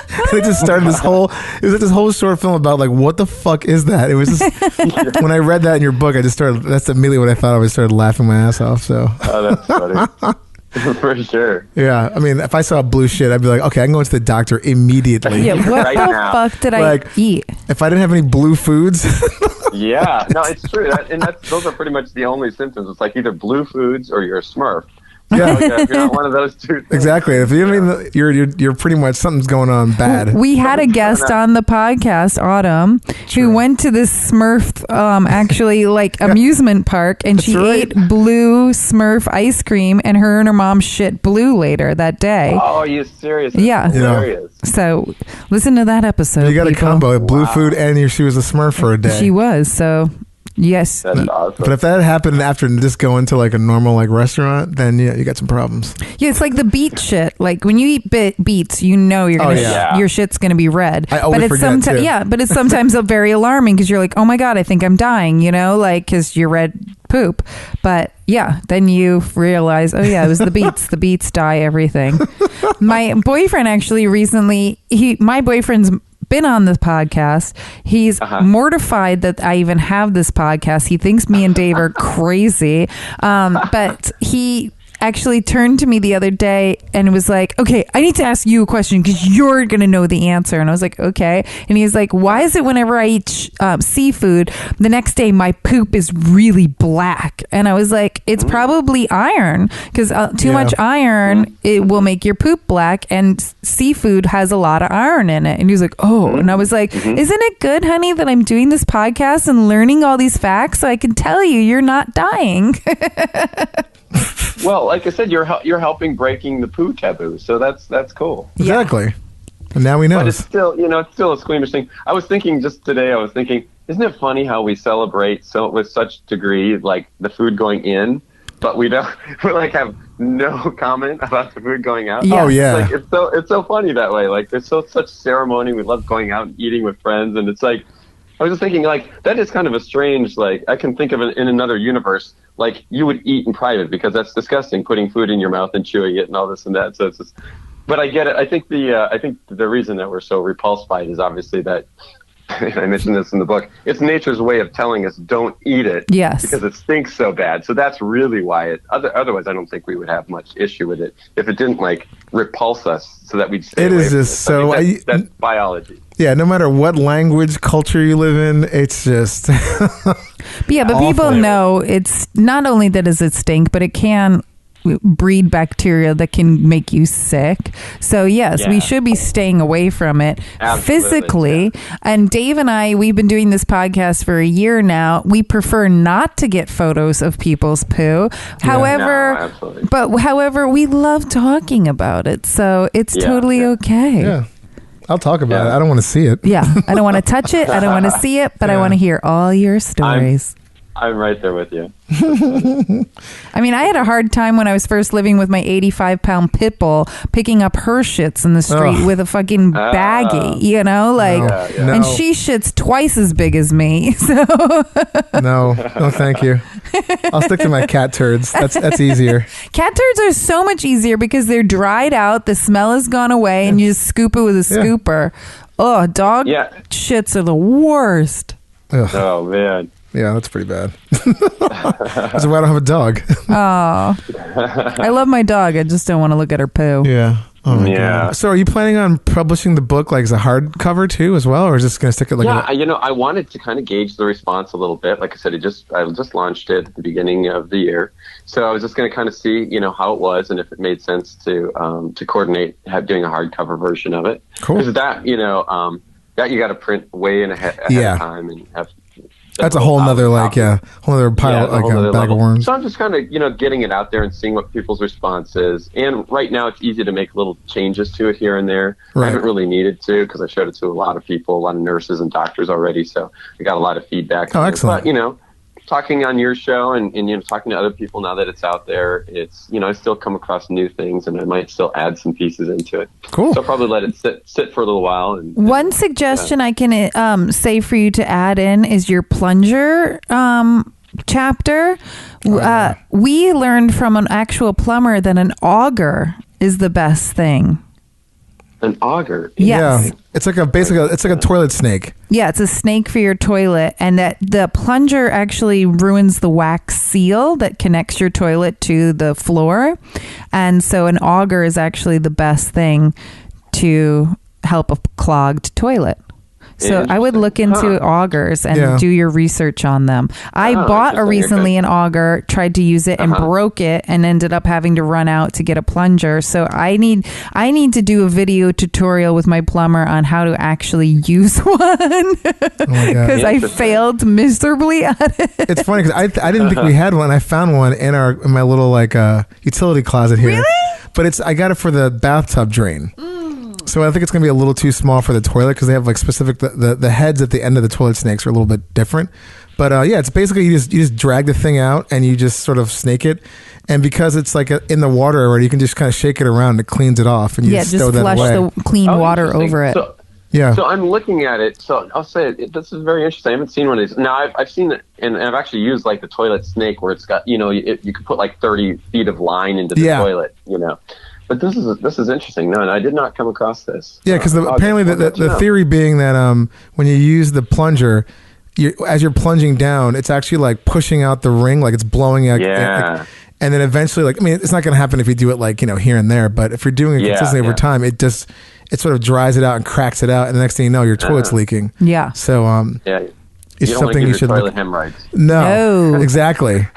Speaker 4: And it just started this whole short film about like, what the fuck is that? It was just when I read that in your book, that's immediately what I thought. I started laughing my ass off. So
Speaker 6: that's funny. For sure.
Speaker 4: Yeah, I mean, if I saw blue shit, I'd be like, okay, I can go to the doctor immediately.
Speaker 5: Yeah, what
Speaker 6: Right
Speaker 5: the
Speaker 6: now.
Speaker 5: fuck did I eat?
Speaker 4: If I didn't have any blue foods.
Speaker 6: Yeah, no, it's true. Those are pretty much the only symptoms. It's like either blue foods or you're a Smurf.
Speaker 4: Yeah,
Speaker 6: Like, if you're not one of those two things.
Speaker 4: Exactly. If you mean you're pretty much something's going on bad.
Speaker 5: We had a guest on the podcast, Autumn, who went to this Smurf, actually like amusement park, and she ate blue Smurf ice cream, and her mom shit blue later that day.
Speaker 6: Oh, are you serious?
Speaker 5: Yeah.
Speaker 6: Hilarious.
Speaker 5: So listen to that episode.
Speaker 4: You got
Speaker 5: people.
Speaker 4: a combo, blue food, and she was a Smurf for a day.
Speaker 5: She was, so yes.
Speaker 6: That's awesome.
Speaker 4: But if that happened after just going to like a normal like restaurant, then yeah, you got some problems.
Speaker 5: Yeah, it's like the beet shit. Like when you eat beets, you know you're gonna your shit's gonna be red.
Speaker 4: I always forget too.
Speaker 5: Yeah, but it's sometimes very alarming because you're like, oh my god, I think I'm dying. You know, like because you're red poop. But yeah, then you realize, oh yeah, it was the beets. The beets dye everything. My boyfriend actually recently, my boyfriend's been on this podcast. He's mortified that I even have this podcast. He thinks me and Dave are crazy. But he actually turned to me the other day and was like, okay, I need to ask you a question because you're going to know the answer. And I was like, okay. And he's like, why is it whenever I eat seafood, the next day my poop is really black? And I was like, it's probably iron because too much iron, it will make your poop black, and seafood has a lot of iron in it. And he was like, oh. And I was like, isn't it good, honey, that I'm doing this podcast and learning all these facts so I can tell you you're not dying?
Speaker 6: Well, like I said, you're helping breaking the poo taboo, so that's cool.
Speaker 4: Exactly. And now we know.
Speaker 6: But it's still, it's still a squeamish thing. I was thinking just today, isn't it funny how we celebrate with such degree, like the food going in, but we like have no comment about the food going out?
Speaker 4: Yeah. Oh yeah.
Speaker 6: It's so funny that way. Like there's such ceremony. We love going out and eating with friends, and it's like, I was just thinking, like, that is kind of a strange, like, I can think of it in another universe, like, you would eat in private because that's disgusting, putting food in your mouth and chewing it and all this and that. So it's just, but I get it. I think the reason that we're so repulsed by it is obviously that, I mentioned this in the book, it's nature's way of telling us don't eat it.
Speaker 5: Yes.
Speaker 6: Because it stinks so bad. So that's really why otherwise I don't think we would have much issue with it if it didn't, like, repulse us so that we'd stay away from it. That's biology.
Speaker 4: Yeah, no matter what language, culture you live in, it's just
Speaker 5: but people know it's not only that does it stink, but it can breed bacteria that can make you sick. So yes, we should be staying away from it physically. Yeah. And Dave and I, we've been doing this podcast for a year now. We prefer not to get photos of people's poo. However, we love talking about it. So it's totally okay.
Speaker 4: Yeah. I'll talk about it. I don't want to see it.
Speaker 5: Yeah. I don't want to touch it. I don't want to see it, but I want to hear all your stories.
Speaker 6: I'm right there with you.
Speaker 5: I mean, I had a hard time when I was first living with my 85-pound pit bull, picking up her shits in the street with a fucking baggie, and she shits twice as big as me. So
Speaker 4: no, thank you. I'll stick to my cat turds. That's easier.
Speaker 5: Cat turds are so much easier because they're dried out, the smell has gone away, and you just scoop it with a scooper. Oh, dog shits are the worst.
Speaker 4: Ugh.
Speaker 6: Oh man.
Speaker 4: Yeah, that's pretty bad. That's why I don't have a dog.
Speaker 5: Oh, I love my dog. I just don't want to look at her poo.
Speaker 4: Yeah. Oh my God. So are you planning on publishing the book like as a hardcover too as well, or is this going to stick it like
Speaker 6: I wanted to kind of gauge the response a little bit. Like I said, I just launched it at the beginning of the year. So I was just going to kind of see, how it was and if it made sense to coordinate doing a hardcover version of it.
Speaker 4: Cool.
Speaker 6: Because that you got to print way ahead of time and have.
Speaker 4: That's a whole nother whole other pile, like a bag of worms.
Speaker 6: So I'm just kind of, getting it out there and seeing what people's response is. And right now it's easy to make little changes to it here and there. Right. I haven't really needed to because I showed it to a lot of people, a lot of nurses and doctors already. So I got a lot of feedback.
Speaker 4: Oh, excellent.
Speaker 6: But, talking on your show and talking to other people now that it's out there, it's, I still come across new things and I might still add some pieces into it.
Speaker 4: Cool.
Speaker 6: So I'll probably let it sit for a little while.
Speaker 5: One suggestion I can say for you to add in is your plunger chapter, we learned from an actual plumber that an auger is the best thing.
Speaker 6: An auger.
Speaker 5: Yes.
Speaker 4: Yeah, it's like a toilet snake.
Speaker 5: Yeah, it's a snake for your toilet, and that the plunger actually ruins the wax seal that connects your toilet to the floor, and so an auger is actually the best thing to help a clogged toilet. So I would look into augers and do your research on them. I bought recently an auger, tried to use it and broke it, and ended up having to run out to get a plunger. So I need to do a video tutorial with my plumber on how to actually use one because I failed miserably at it.
Speaker 4: It's funny because I didn't think we had one. I found one in my little utility closet here.
Speaker 5: Really?
Speaker 4: But I got it for the bathtub drain. So I think it's going to be a little too small for the toilet because they have like specific the heads at the end of the toilet snakes are a little bit different. But it's basically you just drag the thing out and you just sort of snake it, and because it's like in the water already, you can just kind of shake it around and it cleans it off, and you just stow that
Speaker 5: flush
Speaker 4: away.
Speaker 5: the clean water over it.
Speaker 6: So I'm looking at it. So I'll say this is very interesting. I haven't seen one of these. Now I've seen it, and I've actually used like the toilet snake where it's got you can put like 30 feet of line into the toilet. But this is interesting. No, I did not come across this.
Speaker 4: Yeah, because apparently the theory being that when you use the plunger, as you're plunging down, it's actually like pushing out the ring, like it's blowing out.
Speaker 6: Yeah.
Speaker 4: And then eventually, it's not going to happen if you do it like here and there. But if you're doing it consistently over time, it sort of dries it out and cracks it out, and the next thing you know, your toilet's leaking.
Speaker 5: Yeah.
Speaker 4: So it's something you should
Speaker 6: toilet hemorrhoids.
Speaker 4: No, exactly.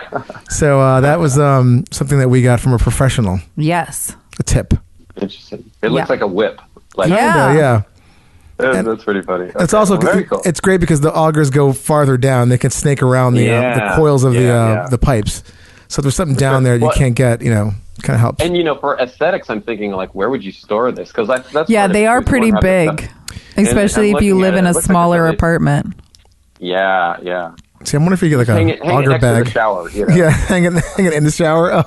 Speaker 4: So that was something that we got from a professional.
Speaker 5: Yes.
Speaker 4: A tip.
Speaker 6: Interesting. It looks like a whip. Like
Speaker 4: yeah.
Speaker 6: That's pretty funny.
Speaker 4: It's also
Speaker 6: cool.
Speaker 4: It's great because the augers go farther down. They can snake around the coils of the pipes. So if there's something down there you can't get, kind of helps.
Speaker 6: And for aesthetics, I'm thinking like, where would you store this? Because that's
Speaker 5: they are pretty big, especially if you live in a smaller apartment.
Speaker 6: Yeah.
Speaker 4: See, I'm wondering if you get like a auger bag.
Speaker 6: To the shower,
Speaker 4: Yeah, hang it in the shower. Oh.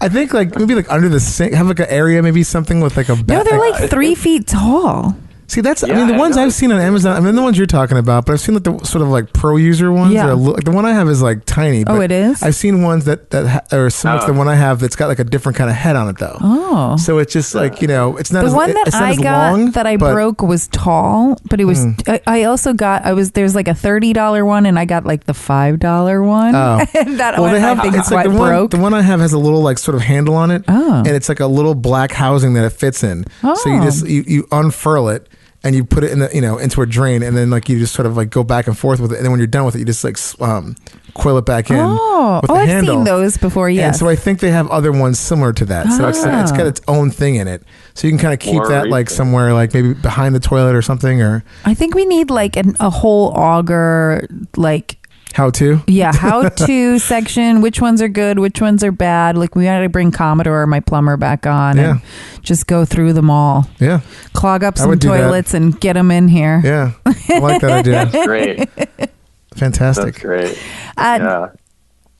Speaker 4: I think like maybe like under the sink, have like an area, maybe something with like a bag.
Speaker 5: No, they're like 3 feet tall.
Speaker 4: See, that's the ones I've seen on Amazon. The ones you're talking about, but I've seen like the sort of like pro user ones.
Speaker 5: Yeah.
Speaker 4: Like the one I have is like tiny.
Speaker 5: Oh, it is?
Speaker 4: I've seen ones that are similar to the one I have that's got like a different kind of head on it though.
Speaker 5: Oh.
Speaker 4: So it's just like, it's not
Speaker 5: the one that I got that I broke was tall, but it was, I also got, there's like a $30 one and I got like the $5 one.
Speaker 4: Oh.
Speaker 5: That one I think
Speaker 4: it's
Speaker 5: quite
Speaker 4: like
Speaker 5: broke.
Speaker 4: The one I have has a little like sort of handle on it.
Speaker 5: Oh.
Speaker 4: And it's like a little black housing that it fits in.
Speaker 5: Oh.
Speaker 4: So you unfurl it. And you put it in into a drain, and then like you just sort of like go back and forth with it, and then when you're done with it, you just like coil it back in. With the
Speaker 5: I've
Speaker 4: handle.
Speaker 5: seen those before. Yes.
Speaker 4: And so I think they have other ones similar to that. So it's got its own thing in it. So you can kind of keep that like somewhere, like maybe behind the toilet or something. Or
Speaker 5: I think we need like a whole auger like.
Speaker 4: How to?
Speaker 5: Yeah, how to section. Which ones are good? Which ones are bad? Like we got to bring Commodore, my plumber, back on and just go through them all.
Speaker 4: Yeah.
Speaker 5: Clog up some toilets and get them in here.
Speaker 4: Yeah. I like that idea.
Speaker 6: That's great.
Speaker 4: Fantastic.
Speaker 6: That's great.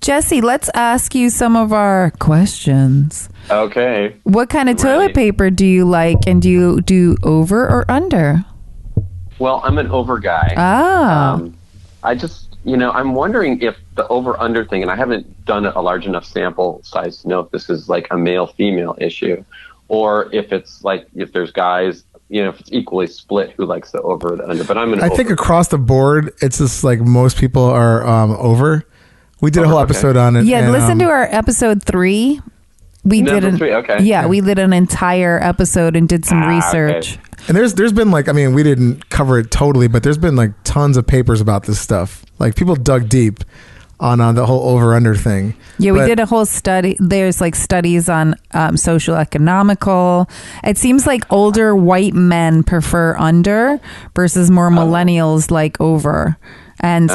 Speaker 5: Jesse, let's ask you some of our questions.
Speaker 6: Okay.
Speaker 5: What kind of toilet paper do you like, and do you do over or under?
Speaker 6: Well, I'm an over guy. I just, I'm wondering if the over-under thing, and I haven't done a large enough sample size to know if this is like a male-female issue, or if it's like, if there's guys, if it's equally split who likes the over or the under. But I think
Speaker 4: across the board, it's just like most people are over. We did a whole episode on it.
Speaker 5: Yeah,
Speaker 4: and,
Speaker 5: listen to our episode 3. We did an entire episode and did some research.
Speaker 4: Okay. And there's been like, we didn't cover it totally, but there's been like tons of papers about this stuff. Like people dug deep on the whole over under thing.
Speaker 5: Yeah, we did a whole study. There's like studies on social economical. It seems like older white men prefer under versus more millennials like over. And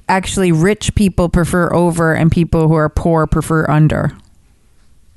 Speaker 5: actually rich people prefer over and people who are poor prefer under.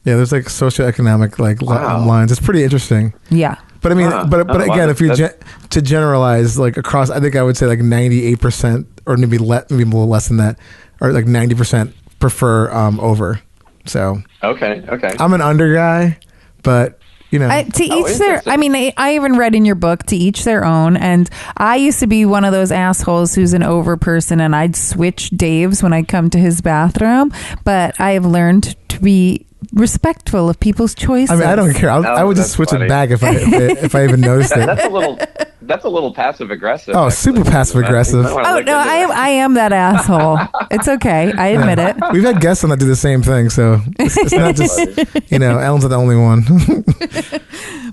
Speaker 4: Yeah, there's like socioeconomic like lines. It's pretty interesting.
Speaker 5: Yeah.
Speaker 4: But but again, if you to generalize like across, I think I would say like 98% or maybe a little less than that, or like 90% prefer over. So
Speaker 6: okay,
Speaker 4: I'm an under guy, but you know.
Speaker 5: To each their. I mean, I even read in your book, to each their own. And I used to be one of those assholes who's an over person, and I'd switch Dave's when I come to his bathroom. But I have learned to be respectful of people's choices.
Speaker 4: I mean, I don't care. I would just switch it back if I even noticed it.
Speaker 6: That's a little passive aggressive.
Speaker 4: Oh, super passive aggressive.
Speaker 5: Oh no, I am that asshole. It's okay. I admit it.
Speaker 4: We've had guests on that do the same thing, so it's not just Ellen's not the only one.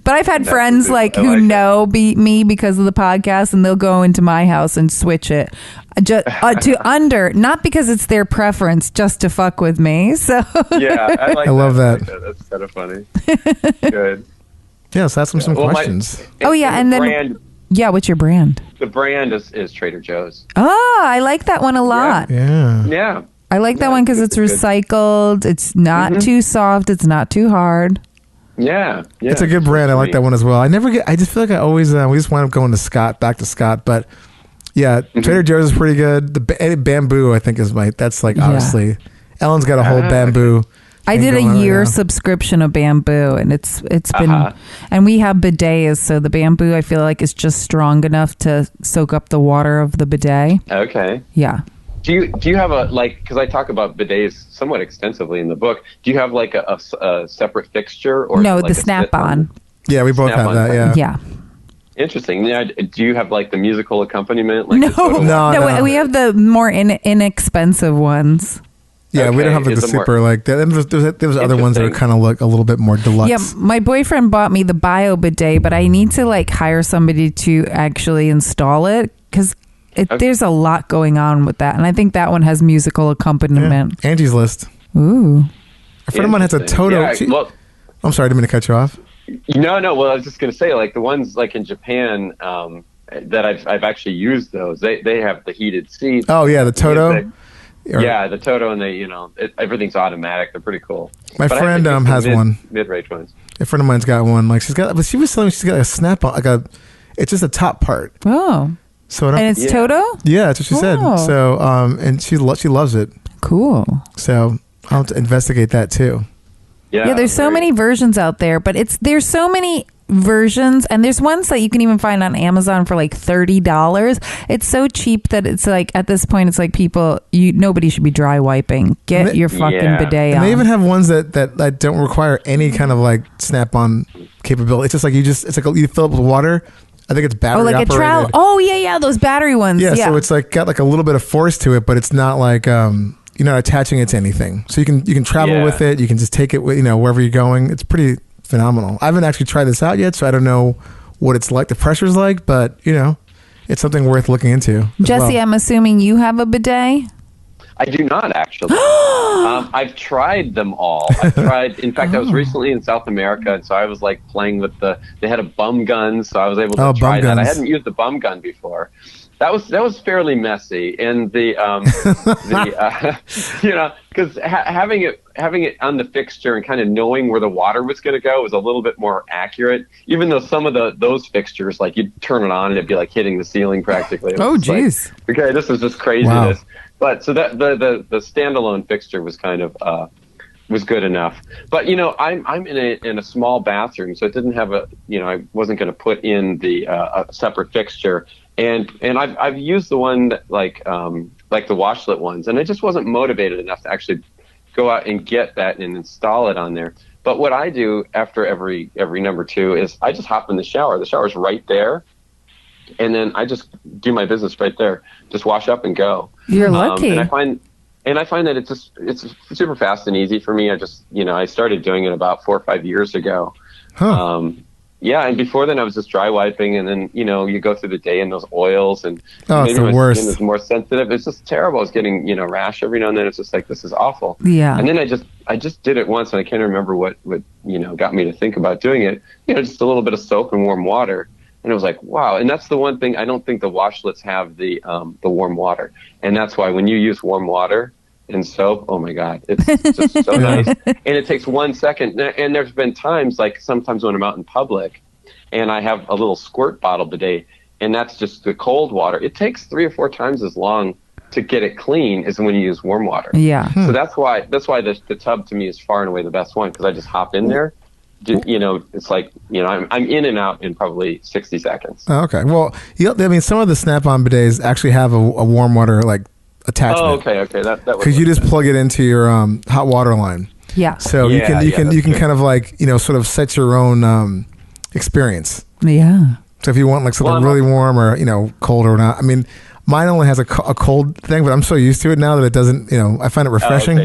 Speaker 5: But I've had friends who know me because of the podcast, and they'll go into my house and switch it to under, not because it's their preference, just to fuck with me. So
Speaker 6: yeah, I
Speaker 4: love that.
Speaker 6: That's kind of funny. Good.
Speaker 4: Yeah, let's ask them some questions.
Speaker 5: And then what's your brand?
Speaker 6: The brand is Trader Joe's.
Speaker 5: Oh, I like that one a lot.
Speaker 6: Yeah.
Speaker 5: I like that one because it's recycled. It's not too soft. It's not too hard.
Speaker 6: Yeah.
Speaker 4: It's a good brand. I like that one as well. I just feel like I always, we just wind up going to back to Scott. But yeah, Trader Joe's is pretty good. The bamboo, I think, that's obviously, Ellen's got a whole bamboo.
Speaker 5: I did a year subscription of bamboo, and it's been, and we have bidets, so the bamboo I feel like is just strong enough to soak up the water of the bidet.
Speaker 6: Okay.
Speaker 5: Yeah.
Speaker 6: Do you have because I talk about bidets somewhat extensively in the book. Do you have a separate fixture or
Speaker 5: no? The snap-on.
Speaker 4: Yeah, we both have that. Yeah.
Speaker 5: Yeah.
Speaker 6: Interesting. Yeah. Do you have the musical accompaniment?
Speaker 5: No. We have the more inexpensive ones.
Speaker 4: Yeah, we don't have the super there was other ones that are kind of a little bit more deluxe.
Speaker 5: Yeah, my boyfriend bought me the bio bidet, but I need to hire somebody to actually install it because there's a lot going on with that, and I think that one has musical accompaniment.
Speaker 4: Yeah. Angie's List.
Speaker 5: Ooh.
Speaker 4: A friend of mine has a Toto.
Speaker 6: Yeah,
Speaker 4: I'm sorry, I didn't mean to cut you off.
Speaker 6: No. Well, I was just going to say, the ones in Japan that I've actually used those. They have the heated seats.
Speaker 4: Oh yeah, the Toto.
Speaker 6: Yeah, the Toto, and everything's automatic. They're pretty cool.
Speaker 4: My friend has one.
Speaker 6: Mid-range ones.
Speaker 4: A friend of mine's got one. But she was telling me she's got a snap-on, it's just a top part.
Speaker 5: Oh.
Speaker 4: So
Speaker 5: and it's Toto?
Speaker 4: Yeah, that's what she said. So, and she loves it.
Speaker 5: Cool.
Speaker 4: So I'll have to investigate that too.
Speaker 5: Yeah, there's so many versions out there, but there's so many versions, and there's ones that you can even find on Amazon for $30. It's so cheap that it's at this point it's people, nobody should be dry wiping. Get your fucking bidet on.
Speaker 4: And they even have ones that don't require any kind of snap-on capability. It's just it's you fill up with water. I think it's battery operated.
Speaker 5: A trowel. Oh yeah, those battery ones.
Speaker 4: Yeah, so it's got a little bit of force to it, but it's not you're not attaching it to anything. So you can travel with it. You can just take it wherever you're going. It's pretty phenomenal. I haven't actually tried this out yet, so I don't know what it's like, the pressure's like, but it's something worth looking into.
Speaker 5: Jesse, I'm assuming you have a bidet?
Speaker 6: I do not actually. I've tried them all. In fact, I was recently in South America, and so I was playing with they had a bum gun, so I was able to try that. I hadn't used the bum gun before. That was fairly messy, and because having it on the fixture and kind of knowing where the water was going to go was a little bit more accurate. Even though some of those fixtures, you'd turn it on and it'd be hitting the ceiling practically.
Speaker 5: Oh, jeez.
Speaker 6: Okay, this is just craziness. Wow. But so that the standalone fixture was kind of was good enough. But I'm in a small bathroom, so it didn't have I wasn't going to put in the a separate fixture. And I've used the one that like the washlet ones, and I just wasn't motivated enough to actually go out and get that and install it on there. But what I do after every number two is I just hop in the shower. The shower's right there, and then I just do my business right there. Just wash up and go.
Speaker 5: You're lucky.
Speaker 6: And I find that it's super fast and easy for me. I just I started doing it about 4 or 5 years ago.
Speaker 4: Huh.
Speaker 6: Yeah, and before then I was just dry wiping, and then you go through the day in those oils, and
Speaker 4: maybe my
Speaker 6: skin is more sensitive. It's just terrible. I was getting rash every now and then. It's just this is awful.
Speaker 5: Yeah.
Speaker 6: And then I just did it once, and I can't remember what got me to think about doing it. Just a little bit of soap and warm water, and it was wow. And that's the one thing I don't think the washlets have the warm water, and that's why when you use warm water and soap, oh my God, it's just so nice. And it takes 1 second. And there's been times, sometimes when I'm out in public and I have a little squirt bottle bidet, and that's just the cold water. It takes 3 or 4 times as long to get it clean as when you use warm water.
Speaker 5: Yeah.
Speaker 6: So that's why the tub to me is far and away the best one, because I just hop in there it's like, I'm in and out in probably 60 seconds.
Speaker 4: Oh, okay. Well, I mean, some of the Snap-on bidets actually have a warm water like attachment.
Speaker 6: Oh, okay. That
Speaker 4: because you just plug it into your hot water line.
Speaker 5: Yeah.
Speaker 4: So you can kind of like sort of set your own experience.
Speaker 5: Yeah.
Speaker 4: So if you want like something really warm or cold or not, I mean, mine only has a cold thing, but I'm so used to it now that it doesn't. I find it refreshing,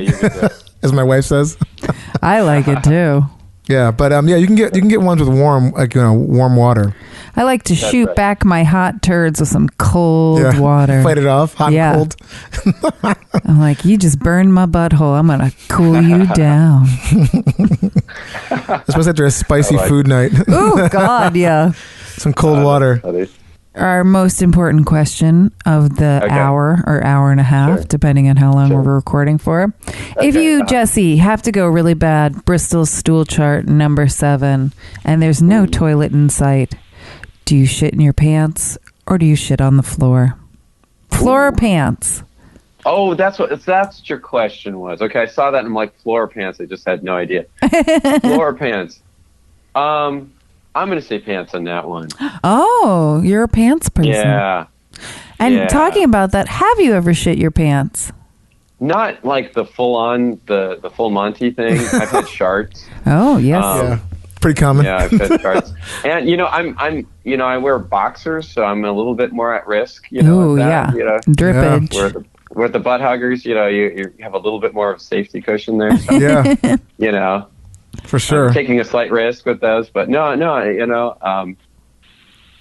Speaker 4: as my wife says.
Speaker 5: I like it too.
Speaker 4: Yeah, but you can get ones with warm warm water.
Speaker 5: I like to shoot back my hot turds with some cold water.
Speaker 4: Fight it off, hot and cold.
Speaker 5: I'm like, you just burned my butthole. I'm gonna cool you down.
Speaker 4: Especially after a spicy food night.
Speaker 5: Oh God, yeah.
Speaker 4: Some cold water.
Speaker 5: Our most important question of the hour or hour and a half, depending on how long we're recording for. If you, Jesse, have to go really bad, Bristol stool chart number 7, and there's no toilet in sight, do you shit in your pants or do you shit on the floor? Floor or pants?
Speaker 6: Oh, that's what your question was. Okay, I saw that and I'm like, floor or pants? I just had no idea. Floor or pants? I'm going to say pants on that one.
Speaker 5: Oh, you're a pants person.
Speaker 6: Yeah.
Speaker 5: And talking about that, have you ever shit your pants?
Speaker 6: Not like the full-on, the full Monty thing. I've had sharts.
Speaker 5: Oh, yes.
Speaker 4: Yeah. Pretty common.
Speaker 6: Yeah, I've had sharts. And, I wear boxers, so I'm a little bit more at risk.
Speaker 5: Oh, yeah. Drippage.
Speaker 6: Yeah. With the butt huggers, you have a little bit more of a safety cushion there. So,
Speaker 4: yeah. For sure.
Speaker 6: I'm taking a slight risk with those, but no, and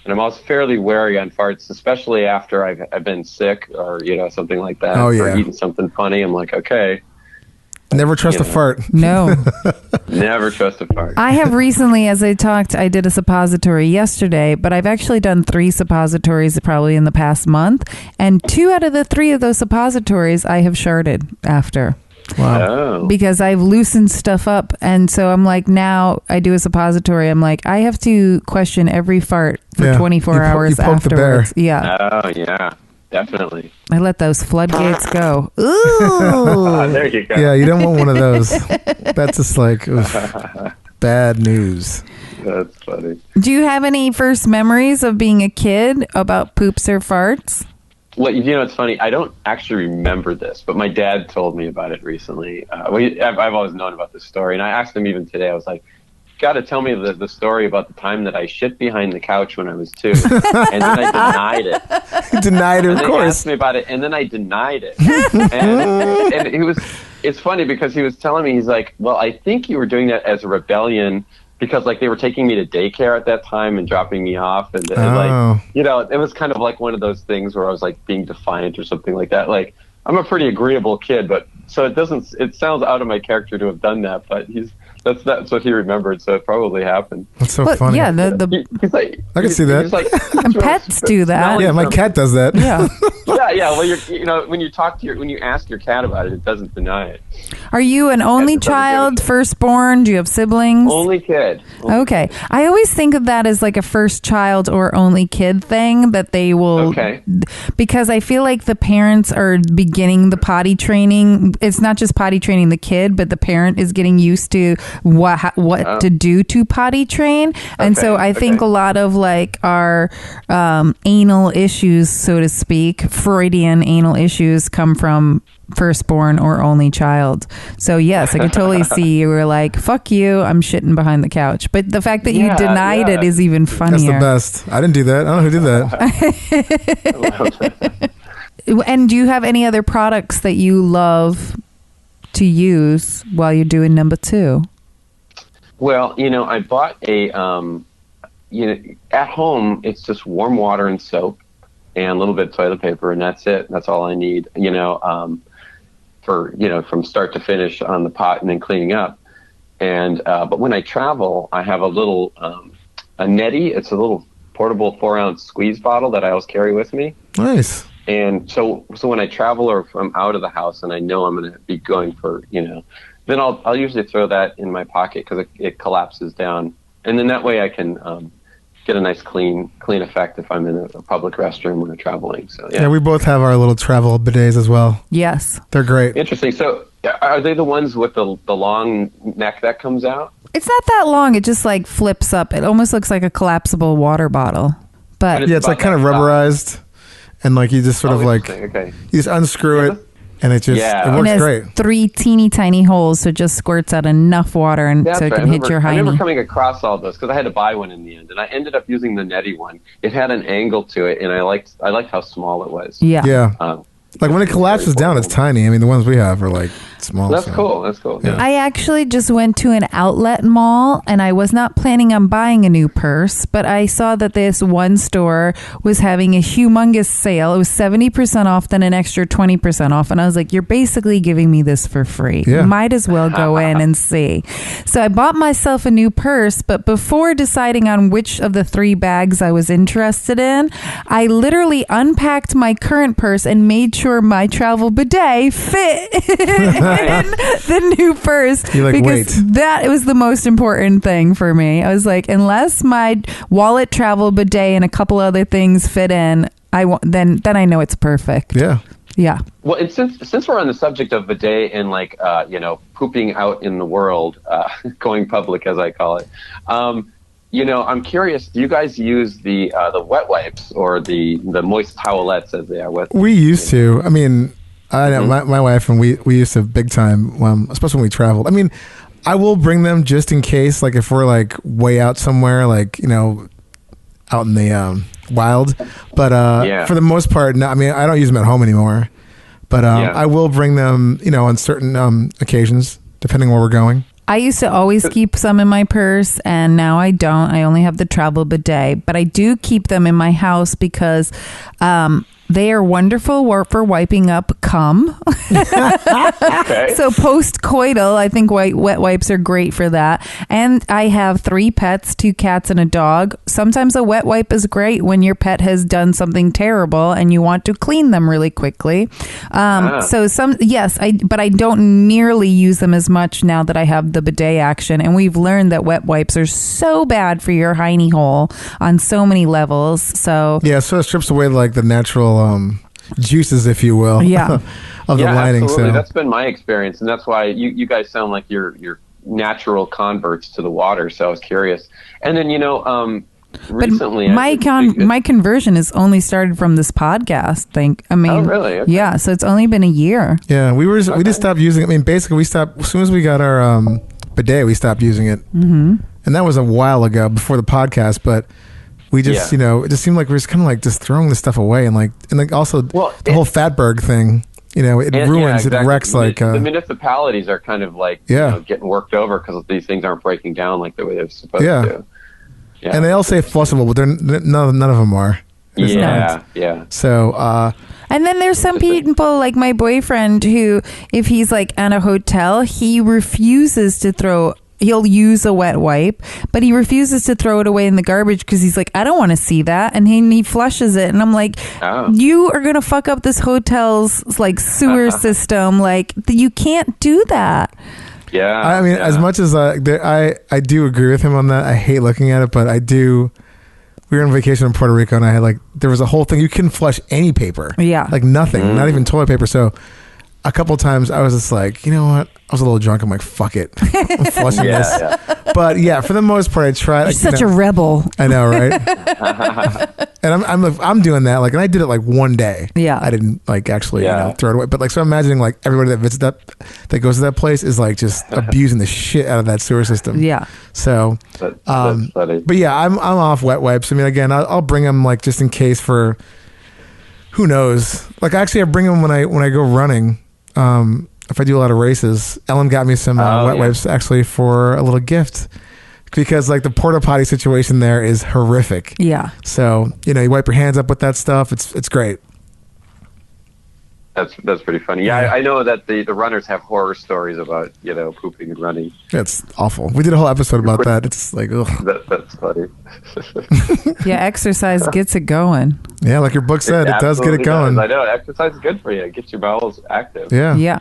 Speaker 6: I'm also fairly wary on farts, especially after I've been sick or something like that.
Speaker 4: Oh, yeah.
Speaker 6: Or eating something funny. I'm like, okay.
Speaker 4: Never trust a fart.
Speaker 5: No.
Speaker 6: Never trust a fart.
Speaker 5: I have recently, as I talked, I did a suppository yesterday, but I've actually done 3 suppositories probably in the past month, and 2 out of the 3 of those suppositories I have sharted after.
Speaker 4: Wow.
Speaker 6: Oh.
Speaker 5: Because I've loosened stuff up, and so I'm like, now I do a suppository, I'm like, I have to question every fart for 24 hours afterwards. Yeah.
Speaker 6: Oh, yeah. Definitely.
Speaker 5: I let those floodgates go. Ooh.
Speaker 6: There you go.
Speaker 4: Yeah, you don't want one of those. That's just like bad news.
Speaker 6: That's funny.
Speaker 5: Do you have any first memories of being a kid about poops or farts?
Speaker 6: Well, it's funny. I don't actually remember this, but my dad told me about it recently. I've always known about this story, and I asked him even today. I was like, "Got to tell me the story about the time that I shit behind the couch when I was 2," and then I denied it.
Speaker 4: Denied it, of course.
Speaker 6: He asked me about it, and then I denied it. and it's funny because he was telling me, he's like, "Well, I think you were doing that as a rebellion." Because they were taking me to daycare at that time and dropping me off, and it was kind of like one of those things where I was like being defiant or something like that. Like, I'm a pretty agreeable kid, but so it sounds out of my character to have done that, but that's what he remembeed, so it probably happened.
Speaker 4: That's so funny.
Speaker 5: Yeah,
Speaker 6: he's like,
Speaker 4: I can see that.
Speaker 6: He's like,
Speaker 5: and pets do that.
Speaker 4: Yeah, my cat does that.
Speaker 5: Yeah.
Speaker 6: Yeah. Well, when you ask your cat about it, it doesn't deny it.
Speaker 5: Are you an only child, firstborn? Do you have siblings?
Speaker 6: Only kid.
Speaker 5: Okay. I always think of that as like a first child or only kid thing that they will.
Speaker 6: Okay.
Speaker 5: Because I feel like the parents are beginning the potty training. It's not just potty training the kid, but the parent is getting used to what to do to potty train. And so I think a lot of like our anal issues, so to speak, Freudian anal issues come from firstborn or only child. So yes, I could totally see you were like, fuck you, I'm shitting behind the couch. But the fact that you denied it is even funnier.
Speaker 4: That's the best. I didn't do that. I don't know who did that.
Speaker 5: And do you have any other products that you love to use while you're doing number 2?
Speaker 6: Well, I bought a, at home, it's just warm water and soap and a little bit of toilet paper, and that's it. That's all I need, from start to finish on the pot and then cleaning up. And, but when I travel, I have a little, a neti. It's a little portable 4-ounce squeeze bottle that I always carry with me.
Speaker 4: Nice.
Speaker 6: And so when I travel or if I'm out of the house and I know I'm going to be going for, then I'll usually throw that in my pocket because it collapses down. And then that way I can get a nice clean effect if I'm in a public restroom when I'm traveling. So
Speaker 4: yeah, we both have our little travel bidets as well.
Speaker 5: Yes.
Speaker 4: They're great.
Speaker 6: Interesting. So Are they the ones with the long neck that comes out?
Speaker 5: It's not that long. It just like flips up. It almost looks like a collapsible water bottle. But
Speaker 4: Yeah, it's like kind of rubberized, and like you just sort of like
Speaker 6: okay.
Speaker 4: you just unscrew it, and it just
Speaker 6: Yeah.
Speaker 4: it
Speaker 5: and
Speaker 4: works
Speaker 5: it has
Speaker 4: great.
Speaker 5: 3 teeny tiny holes, so it just squirts out enough water, and
Speaker 6: That's
Speaker 5: so it
Speaker 6: right.
Speaker 5: can hit your
Speaker 6: I remember
Speaker 5: hiney.
Speaker 6: coming across all those because I had to buy one in the end, and I ended up using the Netty one. It had an angle to it, and I liked how small it was.
Speaker 5: Yeah.
Speaker 4: Yeah, like when it collapses down, it's tiny. I mean, the ones we have are like small.
Speaker 6: That's
Speaker 4: so.
Speaker 6: cool. That's cool.
Speaker 4: Yeah.
Speaker 5: I actually just went to an outlet mall, and I was not planning on buying a new purse, but I saw that this one store was having a humongous sale. It was 70% off, then an extra 20% off. And I was like, you're basically giving me this for free.
Speaker 4: Yeah.
Speaker 5: Might as well go in and see. So I bought myself a new purse, but before deciding on which of the 3 bags I was interested in, I literally unpacked my current purse and made sure my travel bidet fit in the new purse.
Speaker 4: You're like,
Speaker 5: because
Speaker 4: wait.
Speaker 5: that was the most important thing for me. I was like, unless my wallet, travel bidet, and a couple other things fit in, then I know it's perfect.
Speaker 4: Yeah.
Speaker 5: Yeah.
Speaker 6: Well, and since we're on the subject of bidet and like pooping out in the world, going public as I call it, I'm curious. Do you guys use the wet wipes or the moist towelettes as they are with?
Speaker 4: We used to. I mean, I know my wife and we used to big time, especially when we traveled. I mean, I will bring them just in case, like if we're like way out somewhere, like out in the wild. But for the most part, no, I mean, I don't use them at home anymore. But I will bring them, on certain occasions, depending where we're going.
Speaker 5: I used to always keep some in my purse, and now I don't. I only have the travel bidet, but I do keep them in my house because they are wonderful for wiping up cum.
Speaker 6: Okay.
Speaker 5: So post-coital, I think wet wipes are great for that. And I have 3 pets, 2 cats and a dog. Sometimes a wet wipe is great when your pet has done something terrible and you want to clean them really quickly. But I don't nearly use them as much now that I have the bidet action. And we've learned that wet wipes are so bad for your hiney hole on so many levels. So
Speaker 4: Yeah, so it strips away like the natural juices, if you will,
Speaker 5: Yeah.
Speaker 4: of the lining.
Speaker 6: Absolutely.
Speaker 4: So
Speaker 6: That's been my experience, and that's why you guys sound like you're natural converts to the water. So I was curious. And then recently,
Speaker 5: But my conversion has only started from this podcast.
Speaker 6: Oh, really? Okay.
Speaker 5: Yeah. So it's only been a year.
Speaker 4: yeah, we just stopped using it. I mean, basically, we stopped as soon as we got our bidet. We stopped using it, and that was a while ago before the podcast. But we just, it just seemed like we were just kind of like just throwing this stuff away, and also the whole Fatberg thing. It ruins,
Speaker 6: exactly.
Speaker 4: it wrecks
Speaker 6: the municipalities are kind of like getting worked over because these things aren't breaking down like the way they're supposed to. Yeah.
Speaker 4: And they all say flushable, but none of them are. It's not.
Speaker 6: Yeah.
Speaker 4: So,
Speaker 5: And then there's some people like my boyfriend who, if he's like at a hotel, he refuses to throw. He'll use a wet wipe, but he refuses to throw it away in the garbage because he's like, I don't want to see that. And he flushes it. And I'm like, you are going to fuck up this hotel's like sewer system. Like, you can't do that.
Speaker 6: Yeah.
Speaker 4: I mean, as much as I do agree with him on that, I hate looking at it, but I do. We were on vacation in Puerto Rico, and I had there was a whole thing. You couldn't flush any paper.
Speaker 5: Yeah.
Speaker 4: Like nothing, not even toilet paper. So a couple of times I was just like, you know what? I was a little drunk. I'm like, fuck it. I'm flushing this. Yeah. But yeah, for the most part, I tried.
Speaker 5: You're such a rebel.
Speaker 4: I know, right? And I'm doing that. And I did it one day.
Speaker 5: Yeah.
Speaker 4: I didn't actually throw it away. But so I'm imagining everybody that visits that goes to that place is just abusing the shit out of that sewer system.
Speaker 5: Yeah.
Speaker 6: So that's funny.
Speaker 4: But yeah, I'm off wet wipes. I mean, again, I'll bring them just in case for who knows. Actually, I bring them when I go running. If I do a lot of races. Ellen got me some wet wipes actually for a little gift because the porta potty situation there is horrific.
Speaker 5: Yeah.
Speaker 4: So you wipe your hands up with that stuff. It's great.
Speaker 6: That's pretty funny. Yeah, I know that the runners have horror stories about pooping and running.
Speaker 4: That's awful. We did a whole episode about that. It's ugh.
Speaker 6: That's funny.
Speaker 5: Yeah, exercise gets it going.
Speaker 4: Yeah, like your book said, it does get it going.
Speaker 6: I know exercise is good for you. It gets your bowels active.
Speaker 4: Yeah.
Speaker 5: Yeah.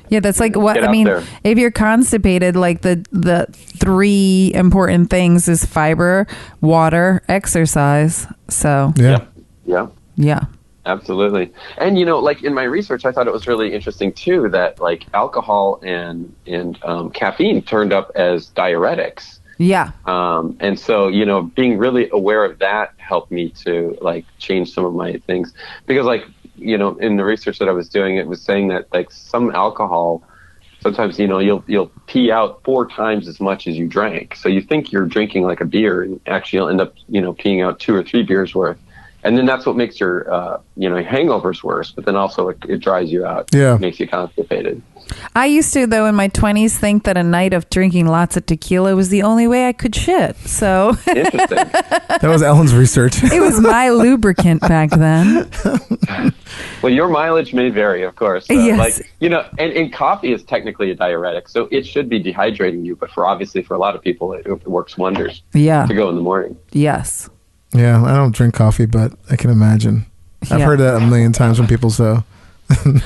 Speaker 5: Yeah, that's what I mean.
Speaker 6: There.
Speaker 5: If you're constipated, the 3 important things is fiber, water, exercise. So
Speaker 6: Yeah.
Speaker 5: Yeah.
Speaker 6: Absolutely. And, you know, like in my research, I thought it was really interesting, too, that like alcohol and caffeine turned up as diuretics.
Speaker 5: Yeah.
Speaker 6: And so, you know, being really aware of that helped me to like change some of my things, because like, you know, in the research that I was doing, it was saying that like some alcohol, sometimes, you know, you'll pee out 4 times as much as you drank. So you think you're drinking like a beer, and actually you'll end up, you know, peeing out 2 or 3 beers worth. And then that's what makes your, you know, hangovers worse. But then also it dries you out.
Speaker 4: Yeah.
Speaker 6: It makes you constipated.
Speaker 5: I used to, though, in my 20s, think that a night of drinking lots of tequila was the only way I could shit. So
Speaker 6: Interesting.
Speaker 4: That was Ellen's research.
Speaker 5: it was my lubricant back then.
Speaker 6: Well, your mileage may vary, of course.
Speaker 5: Yes.
Speaker 6: Like, you know, and coffee is technically a diuretic, so it should be dehydrating you. But for a lot of people, it works wonders
Speaker 5: Yeah.
Speaker 6: to go in the morning.
Speaker 5: Yes.
Speaker 4: Yeah, I don't drink coffee, but I can imagine. I've
Speaker 5: Yeah.
Speaker 4: heard that a million times from people, so.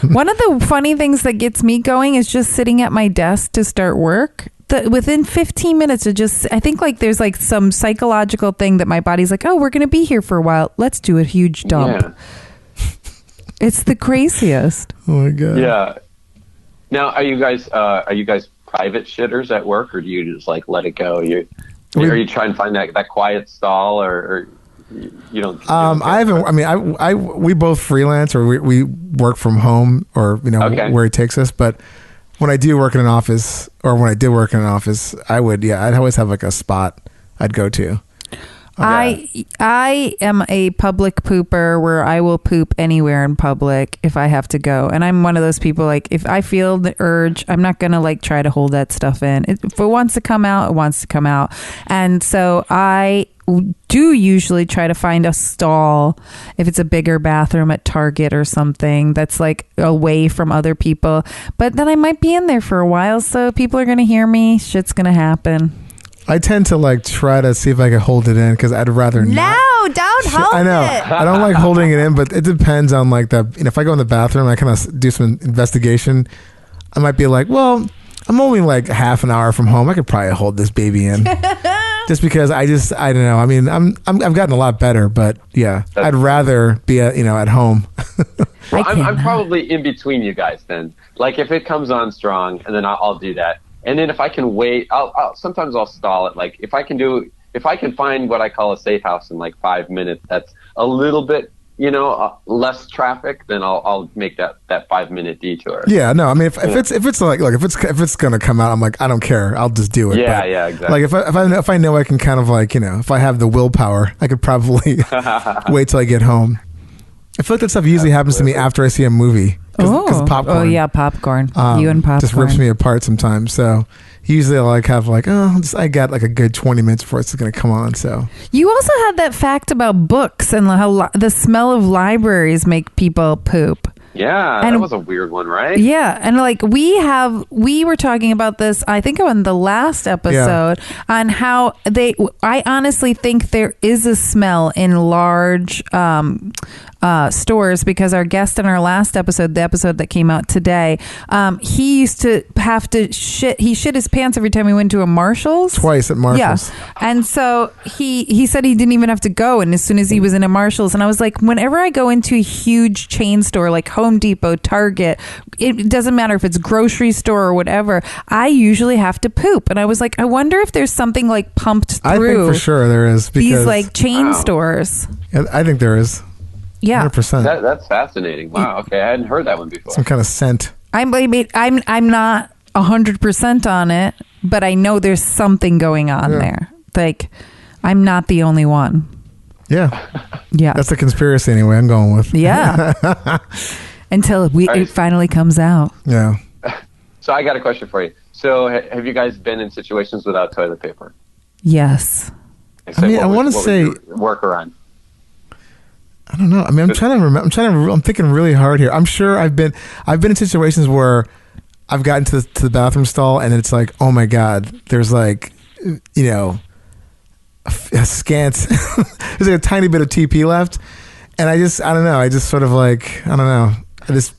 Speaker 5: One of the funny things that gets me going is just sitting at my desk to start work. Within 15 minutes of just, I think like there's like some psychological thing that my body's like, oh, we're going to be here for a while. Let's do a huge dump.
Speaker 6: Yeah.
Speaker 5: It's the craziest.
Speaker 4: Oh my God.
Speaker 6: Yeah. Now, are you guys private shitters at work, or do you just like let it go? Are you trying to find that quiet stall, or you don't?
Speaker 4: I haven't. I mean, we both freelance, or we work from home, or you know,
Speaker 6: Okay.
Speaker 4: where he takes us. But when I do work in an office, or when I did work in an office, I'd always have like a spot I'd go to.
Speaker 5: I am a public pooper where I will poop anywhere in public if I have to go. And I'm one of those people, like, if I feel the urge, I'm not going to like try to hold that stuff in. If it wants to come out, it wants to come out. And so I do usually try to find a stall if it's a bigger bathroom at Target or something that's like away from other people. But then I might be in there for a while, so people are going to hear me. Shit's going to happen.
Speaker 4: I tend to like try to see if I can hold it in, because I'd rather not.
Speaker 5: No, don't hold
Speaker 4: I know.
Speaker 5: it.
Speaker 4: I don't like holding it in, but it depends on like the. You know, if I go in the bathroom, I kind of do some investigation. I might be like, well, I'm only like half an hour from home. I could probably hold this baby in, just because I don't know. I mean, I've gotten a lot better, but yeah, I'd rather be at home.
Speaker 6: Well, I'm probably in between you guys then. Like if it comes on strong, and then I'll do that. And then if I can wait, sometimes I'll stall it. Like if I can find what I call a safe house in like 5 minutes, that's a little bit, you know, less traffic, then I'll make that 5-minute detour.
Speaker 4: Yeah, no, I mean if it's like, look, if it's gonna come out, I'm like, I don't care, I'll just do it.
Speaker 6: Yeah,
Speaker 4: but,
Speaker 6: yeah, exactly.
Speaker 4: Like if I know I can kind of like, you know, if I have the willpower, I could probably wait till I get home. I feel like that stuff usually happens to me after I see a movie. Because popcorn.
Speaker 5: Oh yeah, popcorn. You and popcorn
Speaker 4: just rips me apart sometimes. So usually I like have like, I got like a good 20 minutes before it's going to come on. So
Speaker 5: you also had that fact about books and how the smell of libraries make people poop.
Speaker 6: Yeah, that was a weird one, right?
Speaker 5: Yeah, and like we were talking about this, I think on the last episode, on how I honestly think there is a smell in large stores, because our guest in our last episode, the episode that came out today, he used to have to shit. He shit his pants every time he went to a Marshall's.
Speaker 4: Twice at Marshall's.
Speaker 5: Yeah, and so he said he didn't even have to go, and as soon as he was in a Marshall's, and I was like, whenever I go into a huge chain store like Home Depot, Target, it doesn't matter if it's grocery store or whatever, I usually have to poop, and I was like, I wonder if there's something like pumped through.
Speaker 4: I think for sure there is, because
Speaker 5: these like chain stores.
Speaker 4: I think there is.
Speaker 5: Yeah,
Speaker 4: 100%.
Speaker 6: That's fascinating. Wow. Okay, I hadn't heard that one before.
Speaker 4: Some kind of scent.
Speaker 5: I'm not 100% on it, but I know there's something going on there. Like, I'm not the only one.
Speaker 4: Yeah.
Speaker 5: Yeah.
Speaker 4: That's the conspiracy anyway I'm going with.
Speaker 5: Yeah. Until it finally comes out.
Speaker 4: Yeah.
Speaker 6: So I got a question for you. So have you guys been in situations without toilet paper?
Speaker 5: Yes.
Speaker 4: I want to say
Speaker 6: workaround.
Speaker 4: I don't know. I mean, I'm trying to remember. I'm thinking really hard here. I'm sure I've been in situations where I've gotten to the bathroom stall, and it's like, oh my God, there's like, you know, a scant, there's like a tiny bit of TP left, and I don't know. I just sort of like, I don't know. I just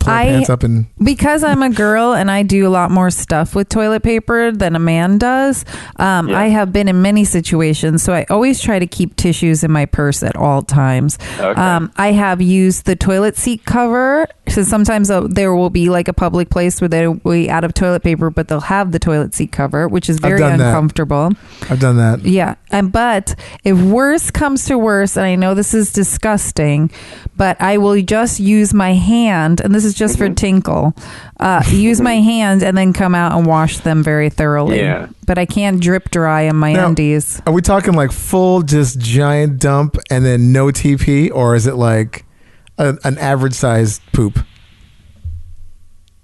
Speaker 4: pull her pants up and
Speaker 5: because I'm a girl and I do a lot more stuff with toilet paper than a man does. I have been in many situations, so I always try to keep tissues in my purse at all times.
Speaker 6: Okay.
Speaker 5: I have used the toilet seat cover. So sometimes there will be like a public place where they'll be out of toilet paper, but they'll have the toilet seat cover, which is very uncomfortable.
Speaker 4: I've done that.
Speaker 5: Yeah. But if worse comes to worse, and I know this is disgusting, but I will just use my hand, and this is just for tinkle, use my hand and then come out and wash them very thoroughly.
Speaker 6: Yeah.
Speaker 5: But I can't drip dry in my undies.
Speaker 4: Are we talking like full just giant dump and then no TP, or is it like an average sized poop?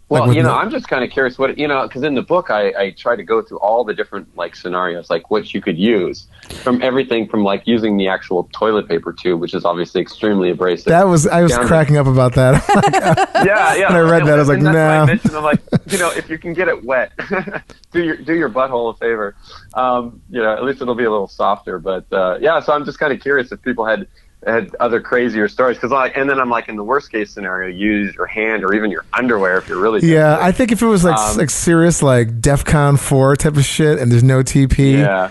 Speaker 6: Well,
Speaker 4: Like
Speaker 6: I'm just kind of curious what, because in the book I try to go through all the different like scenarios, like what you could use, from everything from like using the actual toilet paper tube, which is obviously extremely abrasive.
Speaker 4: I was cracking up about that.
Speaker 6: Yeah.
Speaker 4: When I read that, I was like,
Speaker 6: no.
Speaker 4: nah.
Speaker 6: I'm like, if you can get it wet, do your butthole a favor. At least it'll be a little softer. But so I'm just kind of curious if people had other crazier stories, and then I'm like, in the worst case scenario, use your hand or even your underwear if you're really desperate.
Speaker 4: I think if it was like serious like DEFCON 4 type of shit and there's no TP,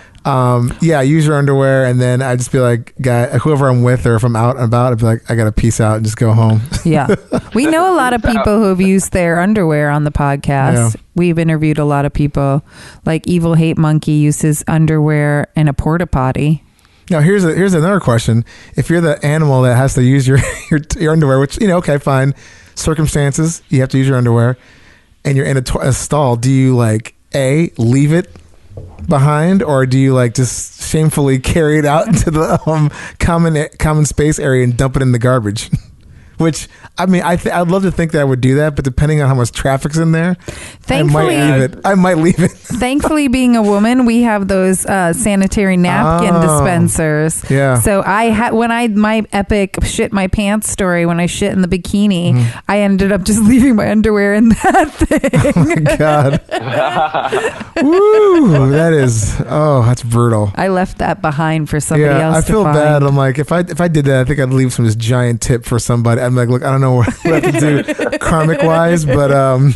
Speaker 4: use your underwear, and then I'd just be like, whoever I'm with, or if I'm out and about, I'd be like, I gotta peace out and just go home.
Speaker 5: Yeah, we know a lot of people who have used their underwear on the podcast.
Speaker 4: Yeah.
Speaker 5: We've interviewed a lot of people, like Evil Hate Monkey used his underwear in a porta potty.
Speaker 4: Now here's another question: if you're the animal that has to use your underwear, which okay, fine, circumstances, you have to use your underwear, and you're in a stall, do you like leave it behind, or do you like just shamefully carry it out into the common space area and dump it in the garbage? Which, I mean, I'd love to think that I would do that, but depending on how much traffic's in there, I might leave it.
Speaker 5: Thankfully, being a woman, we have those sanitary napkin dispensers.
Speaker 4: Yeah.
Speaker 5: So my epic shit my pants story, when I shit in the bikini, I ended up just leaving my underwear in that thing.
Speaker 4: Oh my God. Woo! That's brutal.
Speaker 5: I left that behind for somebody else
Speaker 4: I feel
Speaker 5: to find.
Speaker 4: bad. I'm like, if I did that, I think I'd leave some this giant tip for somebody. I'm like, look, I don't know what I have to do karmic wise, but I'm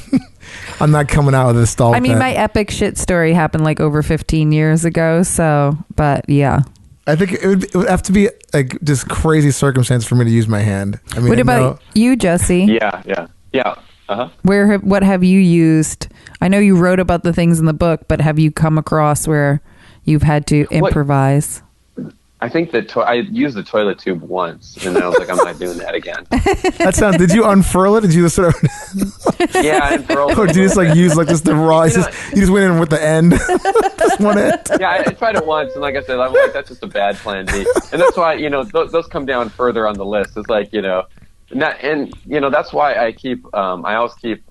Speaker 4: not coming out of this stall.
Speaker 5: I mean, my epic shit story happened like over 15 years ago. So, but yeah. I
Speaker 4: think it would have to be like just crazy circumstance for me to use my hand. I mean,
Speaker 5: what about you, Jesse?
Speaker 6: Yeah. Uh-huh.
Speaker 5: What have you used? I know you wrote about the things in the book, but have you come across where you've had to improvise?
Speaker 6: I think that I used the toilet tube once, and then I was like, I'm not doing that again.
Speaker 4: Did you unfurl it? Did you sort of?
Speaker 6: Yeah, I unfurled it.
Speaker 4: Or did you just like use like just the raw? You just went in with the end. Just one end.
Speaker 6: Yeah, I tried it once, and like I said, I'm like, that's just a bad plan B, and that's why those come down further on the list. It's like that's why I keep I always keep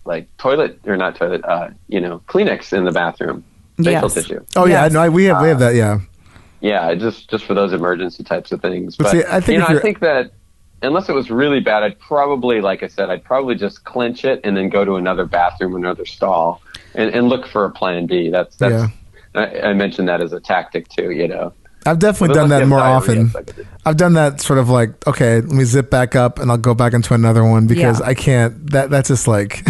Speaker 6: like Kleenex in the bathroom, facial tissue.
Speaker 4: Oh yeah, no, we have that. Yeah.
Speaker 6: Yeah, just for those emergency types of things. But
Speaker 4: see, I think
Speaker 6: that unless it was really bad, I'd probably just clench it and then go to another bathroom, another stall, and look for a plan B. That's I mentioned that as a tactic too.
Speaker 4: I've definitely done that more often. I've done that sort of like, okay, let me zip back up and I'll go back into another one because I can't. That's just like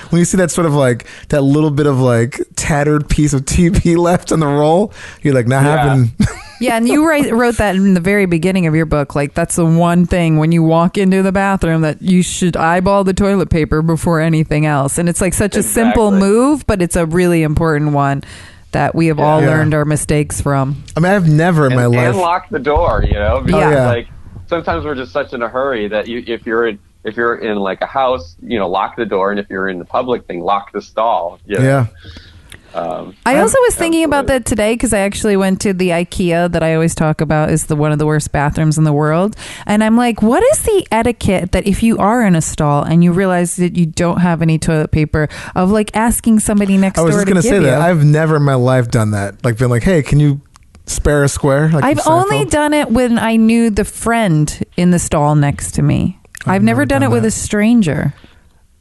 Speaker 4: when you see that sort of like that little bit of like tattered piece of TP left on the roll, you're like, not happening.
Speaker 5: Yeah, and you wrote that in the very beginning of your book. Like, that's the one thing when you walk into the bathroom that you should eyeball the toilet paper before anything else. And it's like such a simple move, but it's a really important one that we have all learned our mistakes from.
Speaker 4: I mean, I've never in my life.
Speaker 6: And lock the door, because like sometimes we're just such in a hurry that if you're in like a house, lock the door, and if you're in the public thing, lock the stall.
Speaker 4: Yeah.
Speaker 5: I also was thinking about that today because I actually went to the IKEA that I always talk about is one of the worst bathrooms in the world. And I'm like, what is the etiquette that if you are in a stall and you realize that you don't have any toilet paper of like asking somebody next door to give you? I was just going to say that.
Speaker 4: I've never in my life done that. Like been like, hey, can you spare a square? Like
Speaker 5: I've only done it when I knew the friend in the stall next to me. I've never done it with a stranger.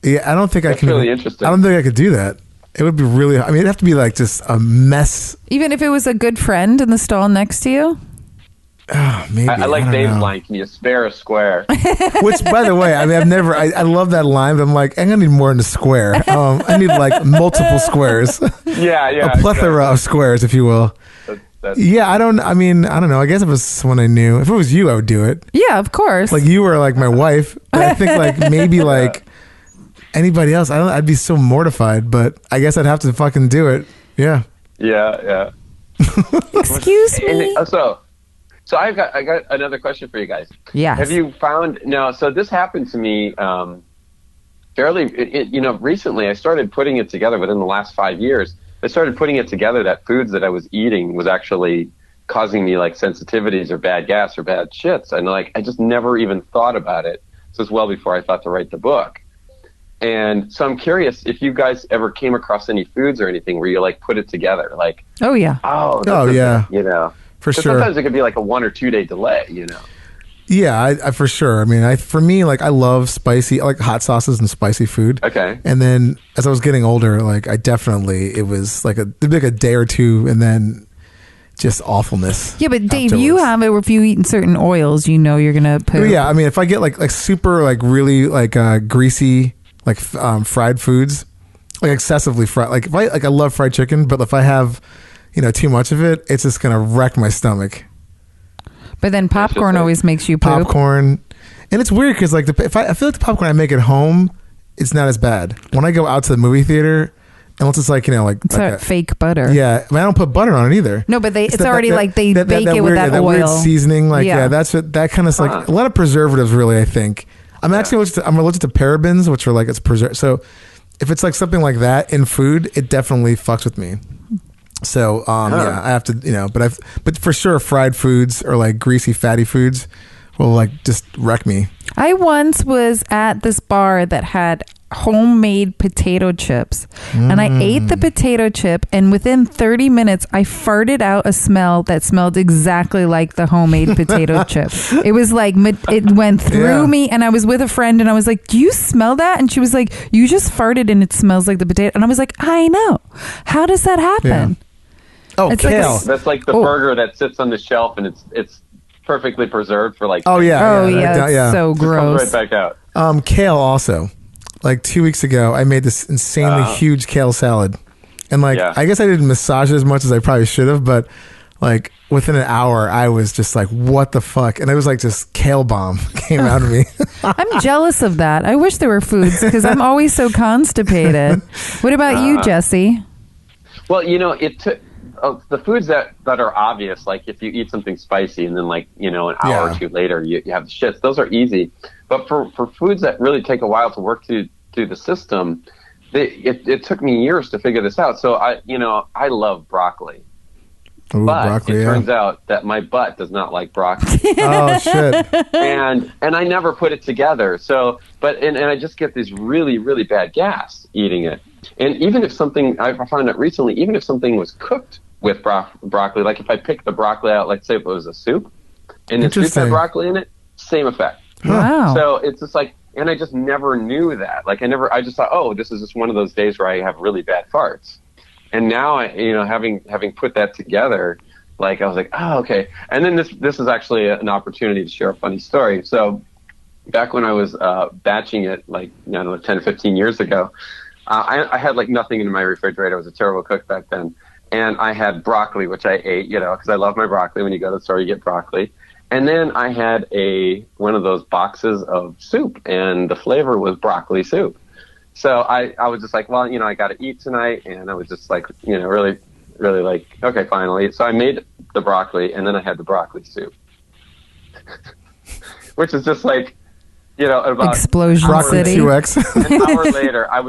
Speaker 4: Yeah, I don't think I can.
Speaker 6: Really interesting.
Speaker 4: I don't think I could do that. It would be really, it'd have to be like just a mess.
Speaker 5: Even if it was a good friend in the stall next to you?
Speaker 4: Maybe.
Speaker 6: I like
Speaker 4: don't
Speaker 6: Dave's
Speaker 4: know.
Speaker 6: line, can you spare a square?
Speaker 4: Which, by the way, I mean, I love that line, but I'm like, I'm going to need more than a square. I need like multiple squares.
Speaker 6: Yeah.
Speaker 4: A plethora of squares, if you will. Yeah, I don't know. I guess if it was someone I knew. If it was you, I would do it.
Speaker 5: Yeah, of course.
Speaker 4: Like you were like my wife. But I think like maybe like anybody else, I'd be so mortified, but I guess I'd have to fucking do it. Yeah.
Speaker 6: Yeah.
Speaker 5: Excuse me.
Speaker 6: So I got another question for you guys.
Speaker 5: Yes.
Speaker 6: Have you found so this happened to me fairly recently. I started putting it together within the last 5 years. I started putting it together that foods that I was eating was actually causing me like sensitivities or bad gas or bad shits, and like I just never even thought about it. This was well before I thought to write the book. And so I'm curious if you guys ever came across any foods or anything where you like put it together, like
Speaker 5: Oh yeah.
Speaker 4: Yeah. For sure.
Speaker 6: Sometimes it could be like a 1 or 2 day delay,
Speaker 4: Yeah, I for sure. I mean, for me, like I love spicy, I like hot sauces and spicy food.
Speaker 6: Okay.
Speaker 4: And then as I was getting older, like it was like it'd be like a day or two, and then just awfulness.
Speaker 5: Yeah, but Dave,
Speaker 4: afterwards.
Speaker 5: you have it where if you eat certain oils, you're gonna poop.
Speaker 4: Oh, yeah, I mean, if I get like super like really like greasy like fried foods, like excessively fried, like if I love fried chicken, but if I have too much of it, it's just gonna wreck my stomach.
Speaker 5: But then popcorn always makes you poop.
Speaker 4: Popcorn, and it's weird because like I feel like the popcorn I make at home, it's not as bad. When I go out to the movie theater, unless it's like
Speaker 5: It's
Speaker 4: like
Speaker 5: fake butter.
Speaker 4: Yeah, I mean, I don't put butter on it either.
Speaker 5: No, but it's
Speaker 4: that-
Speaker 5: already
Speaker 4: that-
Speaker 5: like they
Speaker 4: that
Speaker 5: bake it with
Speaker 4: weird,
Speaker 5: that
Speaker 4: that
Speaker 5: oil.
Speaker 4: weird seasoning. Like
Speaker 5: Yeah.
Speaker 4: that's what that kind of like a lot of preservatives. Really, I think I'm actually allergic to parabens, which are like it's preserved. So if it's like something like that in food, it definitely fucks with me. So yeah, I have to but for sure fried foods or like greasy fatty foods will like just wreck me.
Speaker 5: I once was at this bar that had homemade potato chips, and I ate the potato chip, and within 30 minutes I farted out a smell that smelled exactly like the homemade potato chip. It was like it went through me, and I was with a friend and I was like, do you smell that? And she was like, you just farted and it smells like the potato. And I was like, I know, how does that happen?
Speaker 4: Oh,
Speaker 5: It's
Speaker 4: kale.
Speaker 5: like
Speaker 6: That's like the burger that sits on the shelf and it's perfectly preserved for like.
Speaker 4: Oh yeah.
Speaker 5: It's so
Speaker 6: It
Speaker 5: gross.
Speaker 6: comes right back out.
Speaker 4: Kale also. Like 2 weeks ago, I made this insanely huge kale salad, and like I guess I didn't massage it as much as I probably should have, but like within an hour, I was just like, "What the fuck?" And it was like just kale bomb came out of me.
Speaker 5: I'm jealous of that. I wish there were foods because I'm always so constipated. What about you, Jesse?
Speaker 6: Well, it took the foods that are obvious, like if you eat something spicy and then like an hour or two later you have the shits. Those are easy. But for foods that really take a while to work through the system, it took me years to figure this out. So I love broccoli.
Speaker 4: Ooh,
Speaker 6: but
Speaker 4: broccoli,
Speaker 6: it turns out that my butt does not like broccoli.
Speaker 4: Oh shit!
Speaker 6: and I never put it together. So, and I just get this really, really bad gas eating it. And even if something, I found out recently, even if something was cooked with broccoli, like if I picked the broccoli out, like say if it was a soup, and the soup had broccoli in it, same effect.
Speaker 5: Wow.
Speaker 6: So it's just like, and I just never knew that. Like I just thought, oh, this is just one of those days where I have really bad farts. And now having put that together, like I was like, oh, okay. And then this is actually an opportunity to share a funny story. So back when I was batching it, like 10 or 15 years ago, I had like nothing in my refrigerator. I was a terrible cook back then. And I had broccoli, which I ate, because I love my broccoli. When you go to the store, you get broccoli. And then I had one of those boxes of soup, and the flavor was broccoli soup. So I was just like, well, I got to eat tonight. And I was just like, really, really like, okay, fine, I'll eat. So I made the broccoli, and then I had the broccoli soup, which is just like, about
Speaker 5: Explosion
Speaker 4: Broccoli
Speaker 5: City.
Speaker 4: 2X.
Speaker 6: an hour later, I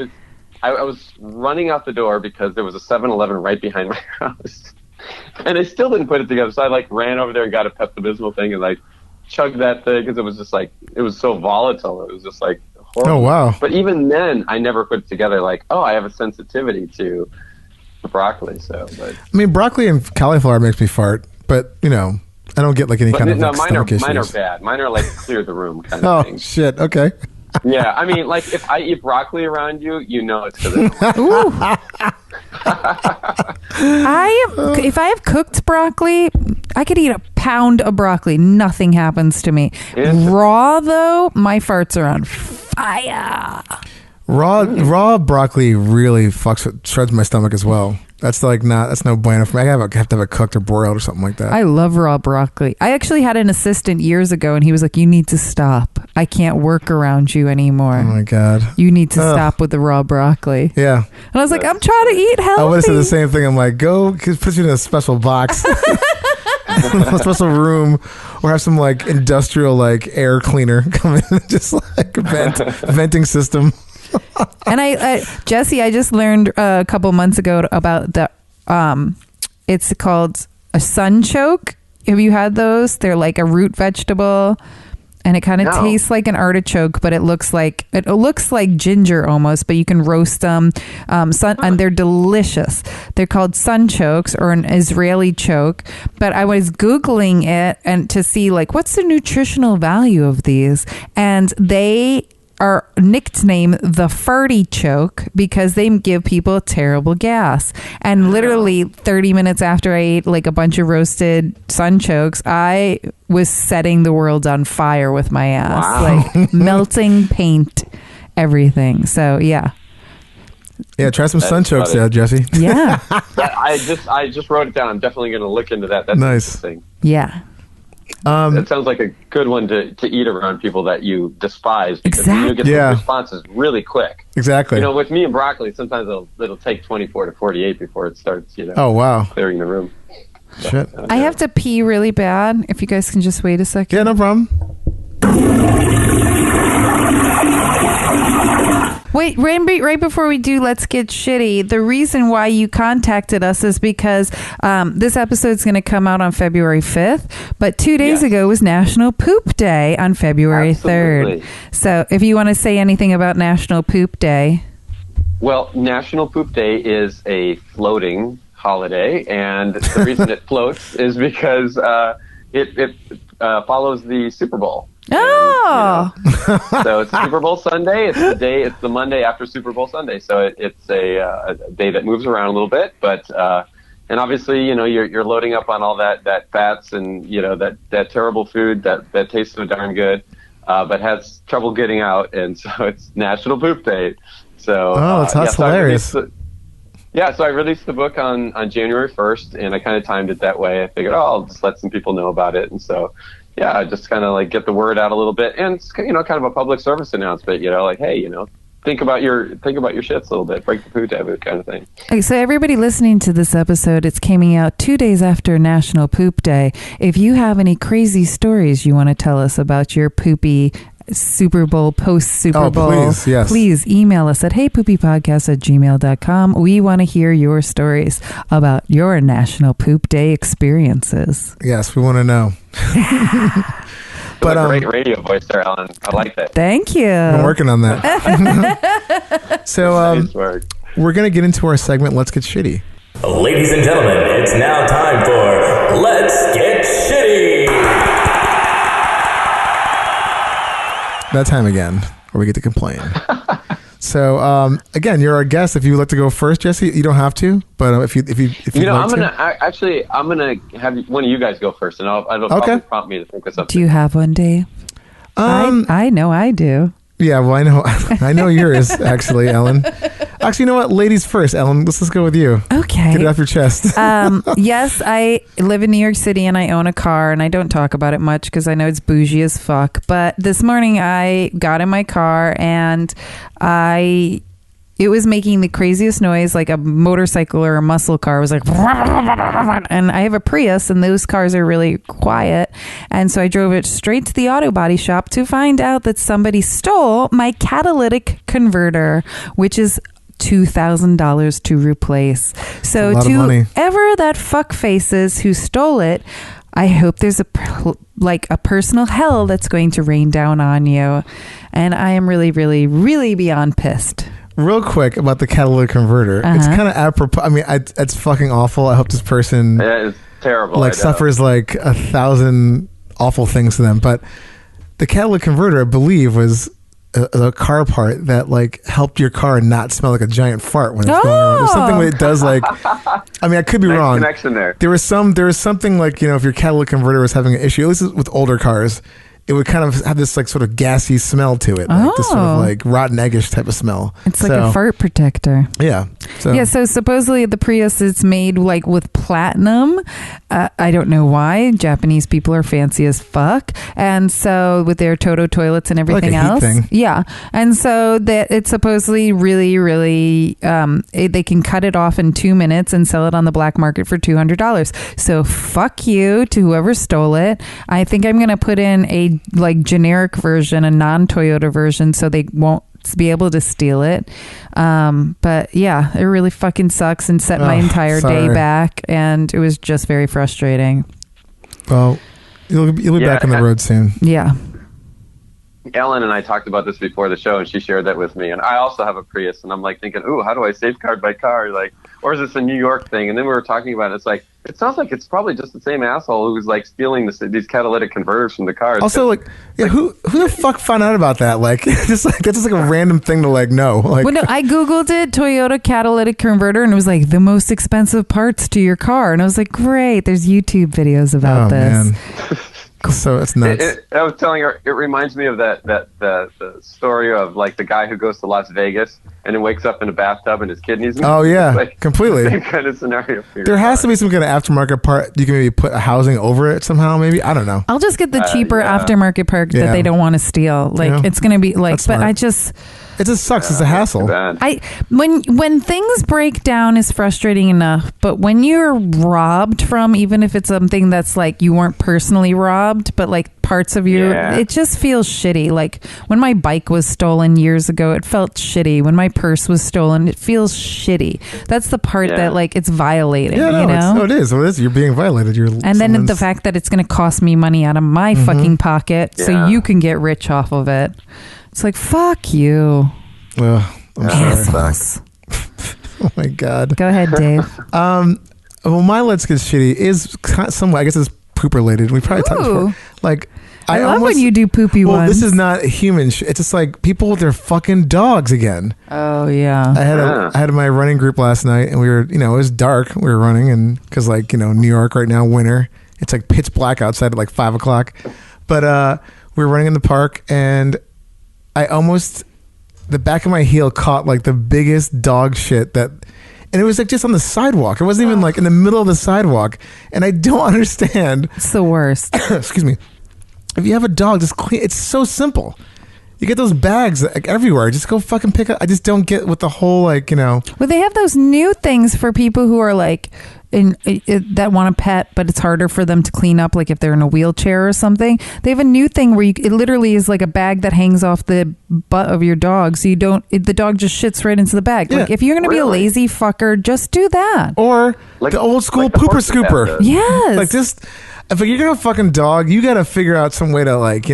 Speaker 6: was running out the door because there was a 7-Eleven right behind my house. And I still didn't put it together. So I like ran over there and got a Pepto-Bismol thing and like chugged that thing because it was just like, it was so volatile. It was just like horrible.
Speaker 4: Oh, wow.
Speaker 6: But even then, I never put it together like, oh, I have a sensitivity to broccoli. So, but
Speaker 4: I mean, broccoli and cauliflower makes me fart, but I don't get like any kind of like,
Speaker 6: mine
Speaker 4: stomach issues.
Speaker 6: are bad. Mine are like clear the room kind
Speaker 4: Oh
Speaker 6: of thing.
Speaker 4: shit! Okay.
Speaker 6: Yeah, I mean, like if I eat broccoli around you, it's because
Speaker 5: Ooh. if I have cooked broccoli, I could eat a pound of broccoli, nothing happens to me. Raw though, my farts are on fire.
Speaker 4: Raw broccoli really shreds my stomach as well. That's no bueno for me. I have to have it cooked or broiled or something like that.
Speaker 5: I love raw broccoli. I actually had an assistant years ago, and he was like, "You need to stop. I can't work around you anymore.
Speaker 4: Oh my god,
Speaker 5: you need to stop with the raw broccoli."
Speaker 4: Yeah,
Speaker 5: and I was like, "I'm trying to eat healthy."
Speaker 4: I would have said the same thing. I'm like, go put you in a special box, a special room, or have some like industrial like air cleaner come in, just like a venting system.
Speaker 5: And Jesse, I just learned a couple months ago about the, it's called a sunchoke. Have you had those? They're like a root vegetable, and it kind of tastes like an artichoke, but it looks like ginger almost. But you can roast them, and they're delicious. They're called sunchokes or an Israeli choke. But I was Googling it and to see like what's the nutritional value of these, and they are nicknamed the farty choke because they give people terrible gas. And literally 30 minutes after I ate like a bunch of roasted sunchokes, I was setting the world on fire with my ass. Like melting paint, everything. So yeah.
Speaker 4: Yeah, try some sunchokes out, Jesse.
Speaker 5: Yeah.
Speaker 6: I just wrote it down. I'm definitely going to look into that. That's
Speaker 4: nice.
Speaker 6: Interesting.
Speaker 5: Yeah.
Speaker 6: That sounds like a good one to eat around people that you despise, because you get the responses really quick.
Speaker 4: Exactly.
Speaker 6: You know, with me and broccoli, sometimes it'll take 24 to 48 before it starts,
Speaker 4: oh wow,
Speaker 6: clearing the room.
Speaker 4: Shit.
Speaker 5: I have to pee really bad. If you guys can just wait a second.
Speaker 4: Yeah, no problem.
Speaker 5: Wait, right before we do Let's Get Shitty, the reason why you contacted us is because this episode's going to come out on February 5th, but 2 days ago was National Poop Day on February 3rd. So if you want to say anything about National Poop Day.
Speaker 6: Well, National Poop Day is a floating holiday, and the reason it floats is because it follows the Super Bowl.
Speaker 5: Oh,
Speaker 6: so it's Super Bowl Sunday. It's the Monday after Super Bowl Sunday. So it's a day that moves around a little bit, but and obviously you're loading up on all that fats and that terrible food that tastes so darn good, but has trouble getting out, and so it's National Poop Day. So
Speaker 4: that's hilarious.
Speaker 6: So I released the book on January 1st, and I kind of timed it that way. I figured, I'll just let some people know about it, and so. Yeah, just kind of like get the word out a little bit, and it's kind of a public service announcement. Like, hey, think about your shits a little bit, break the poo taboo kind of thing.
Speaker 5: Okay, so everybody listening to this episode, it's coming out 2 days after National Poop Day. If you have any crazy stories you want to tell us about your poopy Super Bowl, post-Super Bowl, please email us at heypoopypodcast@gmail.com. We want to hear your stories about your National Poop Day experiences.
Speaker 4: Yes, we want to know.
Speaker 6: But great radio voice there, Alan. I like that.
Speaker 5: Thank you.
Speaker 4: I'm working on that. So we're going to get into our segment, Let's Get Shitty.
Speaker 7: Ladies and gentlemen, it's now time for Let's Get Shitty.
Speaker 4: That time again, where we get to complain. So again, you're our guest. If you would like to go first, Jesse, you don't have to. But if you
Speaker 6: I'm gonna have one of you guys go first, and it'll probably prompt me to think of something.
Speaker 5: Do you have one, Dave? I know I do.
Speaker 4: Yeah, well, I know yours actually, Ellen. Actually, you know what? Ladies first, Ellen. Let's go with you.
Speaker 5: Okay.
Speaker 4: Get it off your chest.
Speaker 5: Yes, I live in New York City and I own a car, and I don't talk about it much because I know it's bougie as fuck. But this morning I got in my car and it was making the craziest noise, like a motorcycle or a muscle car. It was like, and I have a Prius, and those cars are really quiet. And so I drove it straight to the auto body shop to find out that somebody stole my catalytic converter, which is $2,000 to replace. So to ever that fuck faces who stole it, I hope there's a personal hell that's going to rain down on you. And I am really, really, really beyond pissed.
Speaker 4: Real quick about the catalytic converter. It's kind of apropos. I mean, it's fucking awful. I hope this person
Speaker 6: it's terrible.
Speaker 4: Suffers 1,000 awful things to them. But the catalytic converter, I believe, was a car part that like helped your car not smell like a giant fart when it's going around. There's something that it does like. I mean, I could be
Speaker 6: Nice
Speaker 4: wrong.
Speaker 6: connection there.
Speaker 4: There was something like, if your catalytic converter was having an issue, at least with older cars, it would kind of have this like sort of gassy smell to it, like this sort of like rotten eggish type of smell.
Speaker 5: It's like a fart protector.
Speaker 4: Yeah.
Speaker 5: So supposedly the Prius is made like with platinum. I don't know why. Japanese people are fancy as fuck, and so with their Toto toilets and everything
Speaker 4: Like a heat
Speaker 5: else,
Speaker 4: thing.
Speaker 5: yeah. And so that it's supposedly really, they can cut it off in 2 minutes and sell it on the black market for $200. So fuck you to whoever stole it. I think I'm gonna put in a like generic version, a non-Toyota version, so they won't be able to steal it. But yeah, it really fucking sucks and set my entire day back, and it was just very frustrating.
Speaker 4: Well, you'll be back on the road soon.
Speaker 5: Yeah.
Speaker 6: Ellen and I talked about this before the show, and she shared that with me. And I also have a Prius, and I'm like thinking, ooh, how do I safeguard my car? Like, or is this a New York thing? And then we were talking about it. It's like, it sounds like it's probably just the same asshole who's like stealing these catalytic converters from the cars.
Speaker 4: Also, who the fuck found out about that? Like, that's just like a random thing to like know. Like,
Speaker 5: Well, no, I googled it, Toyota catalytic converter, and it was like the most expensive parts to your car, and I was like, great, there's YouTube videos about this.
Speaker 4: Man. So it's nuts.
Speaker 6: I was telling her, it reminds me of the story of like the guy who goes to Las Vegas and then wakes up in a bathtub and his kidneys.
Speaker 4: Oh yeah,
Speaker 6: like,
Speaker 4: completely.
Speaker 6: Same kind of scenario. For your
Speaker 4: There has
Speaker 6: car.
Speaker 4: to be some kind of aftermarket part you can maybe put a housing over it somehow. Maybe, I don't know.
Speaker 5: I'll just get the cheaper
Speaker 6: yeah.
Speaker 5: aftermarket part that they don't want to steal. Like
Speaker 4: Yeah.
Speaker 5: it's going to be like,
Speaker 4: That's
Speaker 5: but
Speaker 4: smart.
Speaker 5: it
Speaker 4: just sucks. It's a hassle.
Speaker 6: Bad.
Speaker 5: When things break down is frustrating enough, but when you're robbed from, even if it's something that's like you weren't personally robbed, but like parts of you, it just feels shitty. Like when my bike was stolen years ago, it felt shitty. When my purse was stolen, it feels shitty. That's the part that like it's violating.
Speaker 4: Yeah, no,
Speaker 5: you know?
Speaker 4: it is. You're being violated.
Speaker 5: And then the fact that it's going to cost me money out of my fucking pocket so you can get rich off of it. It's like, fuck you.
Speaker 4: Well, I'm sorry. Oh my God.
Speaker 5: Go ahead, Dave.
Speaker 4: Well, my Let's Get Shitty is somewhat, I guess it's poop related. We probably talked before. Like,
Speaker 5: I love when you do poopy ones.
Speaker 4: This is not human shit. It's just like people with their fucking dogs again.
Speaker 5: Oh, yeah.
Speaker 4: I had my running group last night, and we were, it was dark. We were running, and because like, New York right now, winter, it's like pitch black outside at like 5 o'clock. But we were running in the park, and I almost, the back of my heel caught like the biggest dog shit and it was like just on the sidewalk. It wasn't even like in the middle of the sidewalk. And I don't understand.
Speaker 5: It's the worst.
Speaker 4: Excuse me. If you have a dog, just clean. It's so simple. You get those bags like everywhere. Just go fucking pick up. I just don't get with the whole like,
Speaker 5: Well, they have those new things for people who are like that want a pet, but it's harder for them to clean up. Like if they're in a wheelchair or something, they have a new thing where it literally is like a bag that hangs off the butt of your dog, so the dog just shits right into the bag.
Speaker 4: Yeah.
Speaker 5: Like if you're gonna be a lazy fucker, just do that.
Speaker 4: Or
Speaker 6: Like-
Speaker 4: the old school
Speaker 6: like the
Speaker 4: pooper
Speaker 6: horse
Speaker 4: scooper.
Speaker 6: that does.
Speaker 5: Yes.
Speaker 4: Like just if you're gonna have a fucking dog, you got to figure out some way to like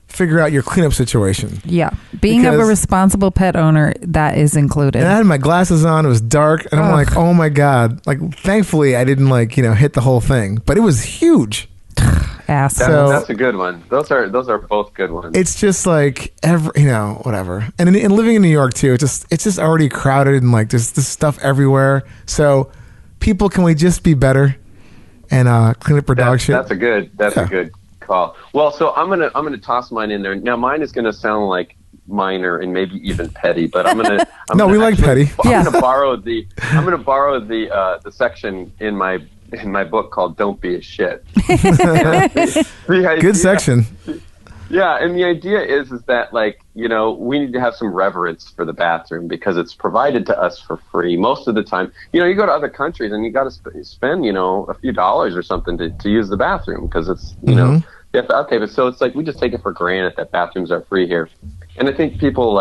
Speaker 4: figure out your cleanup situation.
Speaker 5: Yeah, being a
Speaker 4: Because-
Speaker 5: responsible pet owner, that is included.
Speaker 4: And I had my glasses on. It was dark, and I'm like, oh my God! Like, thankfully, I didn't like hit the whole thing, but it was huge.
Speaker 5: Asshole.
Speaker 6: That's a good one. Those are both good ones.
Speaker 4: It's just like whatever. And in living in New York too, it's just already crowded and like there's this stuff everywhere. So, people, can we just be better and clean up our dog shit?
Speaker 6: That's a good call. Well, so I'm gonna toss mine in there. Now mine is gonna sound like minor and maybe even petty, but I'm gonna
Speaker 4: we like petty.
Speaker 6: I'm gonna borrow the section in my book called "Don't Be a Shit."
Speaker 4: Good section.
Speaker 6: Yeah, and the idea is that like we need to have some reverence for the bathroom because it's provided to us for free most of the time. You go to other countries and you got to spend a few dollars or something to use the bathroom because it's you have to upkeep it. So it's like we just take it for granted that bathrooms are free here, and I think people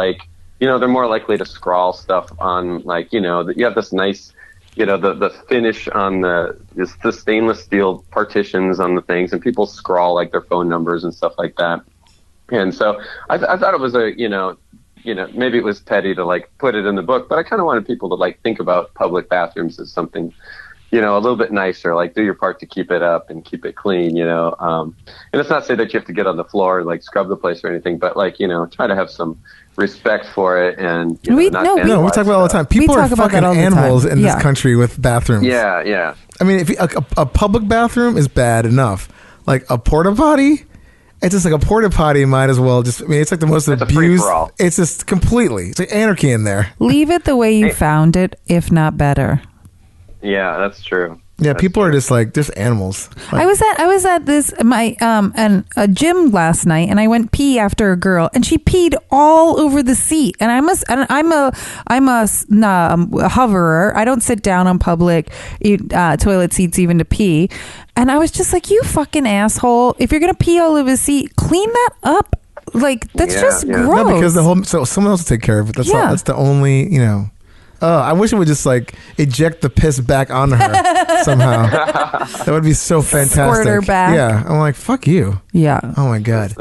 Speaker 6: they're more likely to scrawl stuff on that you have this nice. The finish on the stainless steel partitions on the things, and people scrawl like their phone numbers and stuff like that. And so I thought it was maybe it was petty to like put it in the book, but I kind of wanted people to like think about public bathrooms as something, a little bit nicer, like do your part to keep it up and keep it clean, and it's not to say that you have to get on the floor and like scrub the place or anything, but like, try to have some respect for it. And
Speaker 5: we
Speaker 4: talk about it all the time. People are fucking animals in this country with bathrooms.
Speaker 6: Yeah.
Speaker 4: I mean, if a public bathroom is bad enough, like a porta potty, it's just like a porta potty might as well just, it's like the most abused. It's just completely, it's like anarchy in there.
Speaker 5: Leave it the way you found it, if not better.
Speaker 6: Yeah, that's true.
Speaker 4: Yeah, people are just like just animals. Like,
Speaker 5: I was at this a gym last night, and I went pee after a girl, and she peed all over the seat. And I'm a hoverer. I don't sit down on public toilet seats even to pee. And I was just like, you fucking asshole! If you're gonna pee all over the seat, clean that up. Like that's just gross. No,
Speaker 4: because someone else will take care of it. That's the only I wish it would just like eject the piss back on her somehow. That would be so fantastic.
Speaker 5: Squirt her back.
Speaker 4: Yeah, I'm like, fuck you.
Speaker 5: Yeah.
Speaker 4: Oh my god.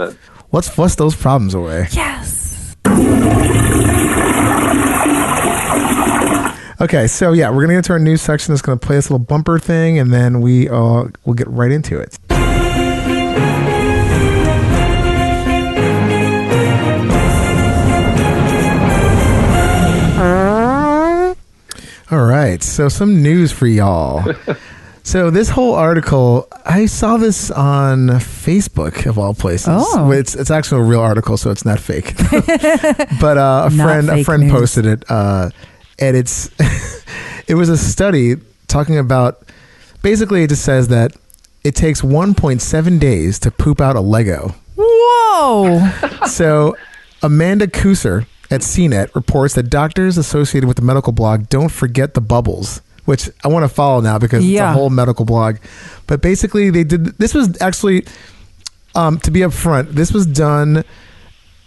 Speaker 4: Let's fuss those problems away.
Speaker 5: Yes.
Speaker 4: Okay, so yeah, we're gonna get to our news section. That's gonna play this little bumper thing, and then we'll get right into it. All right, so some news for y'all. So this whole article, I saw this on Facebook of all places.
Speaker 5: Oh.
Speaker 4: It's actually a real article, so it's not fake. But a friend
Speaker 5: news.
Speaker 4: posted it, and it was a study talking about. Basically, it just says that it takes 1.7 days to poop out a Lego.
Speaker 5: Whoa!
Speaker 4: So Amanda Kuser at CNET reports that doctors associated with the medical blog don't forget the bubbles, which I want to follow now because it's a whole medical blog. But basically, this was actually, to be upfront, this was done,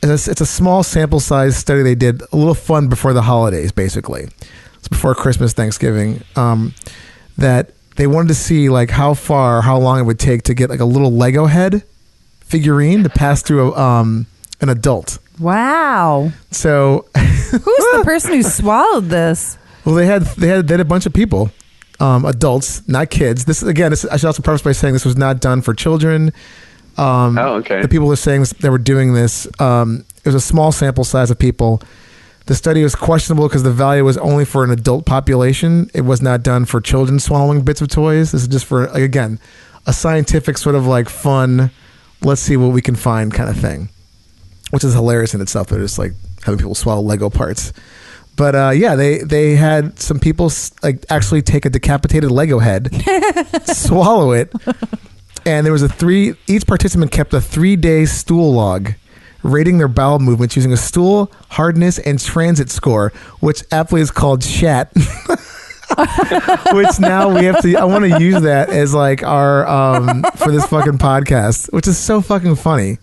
Speaker 4: it's a small sample size study they did, a little fun before the holidays, basically. It's before Christmas, Thanksgiving, that they wanted to see like how long it would take to get like a little Lego head figurine to pass through an adult. Wow. So
Speaker 5: who's the person who swallowed this?
Speaker 4: Well, they had a bunch of people, adults, not kids. I should also preface by saying this was not done for children.
Speaker 6: Okay.
Speaker 4: The people were saying they were doing this. It was a small sample size of people. The study was questionable because the value was only for an adult population. It was not done for children swallowing bits of toys. This is just for, like, again, a scientific sort of like fun, let's see what we can find kind of thing. Which is hilarious in itself. They're just like having people swallow Lego parts. But they had some people like actually take a decapitated Lego head, swallow it, and there was each participant kept a 3-day stool log, rating their bowel movements using a stool hardness and transit score, which aptly is called SHAT. Which now I want to use that as like our for this fucking podcast, which is so fucking funny.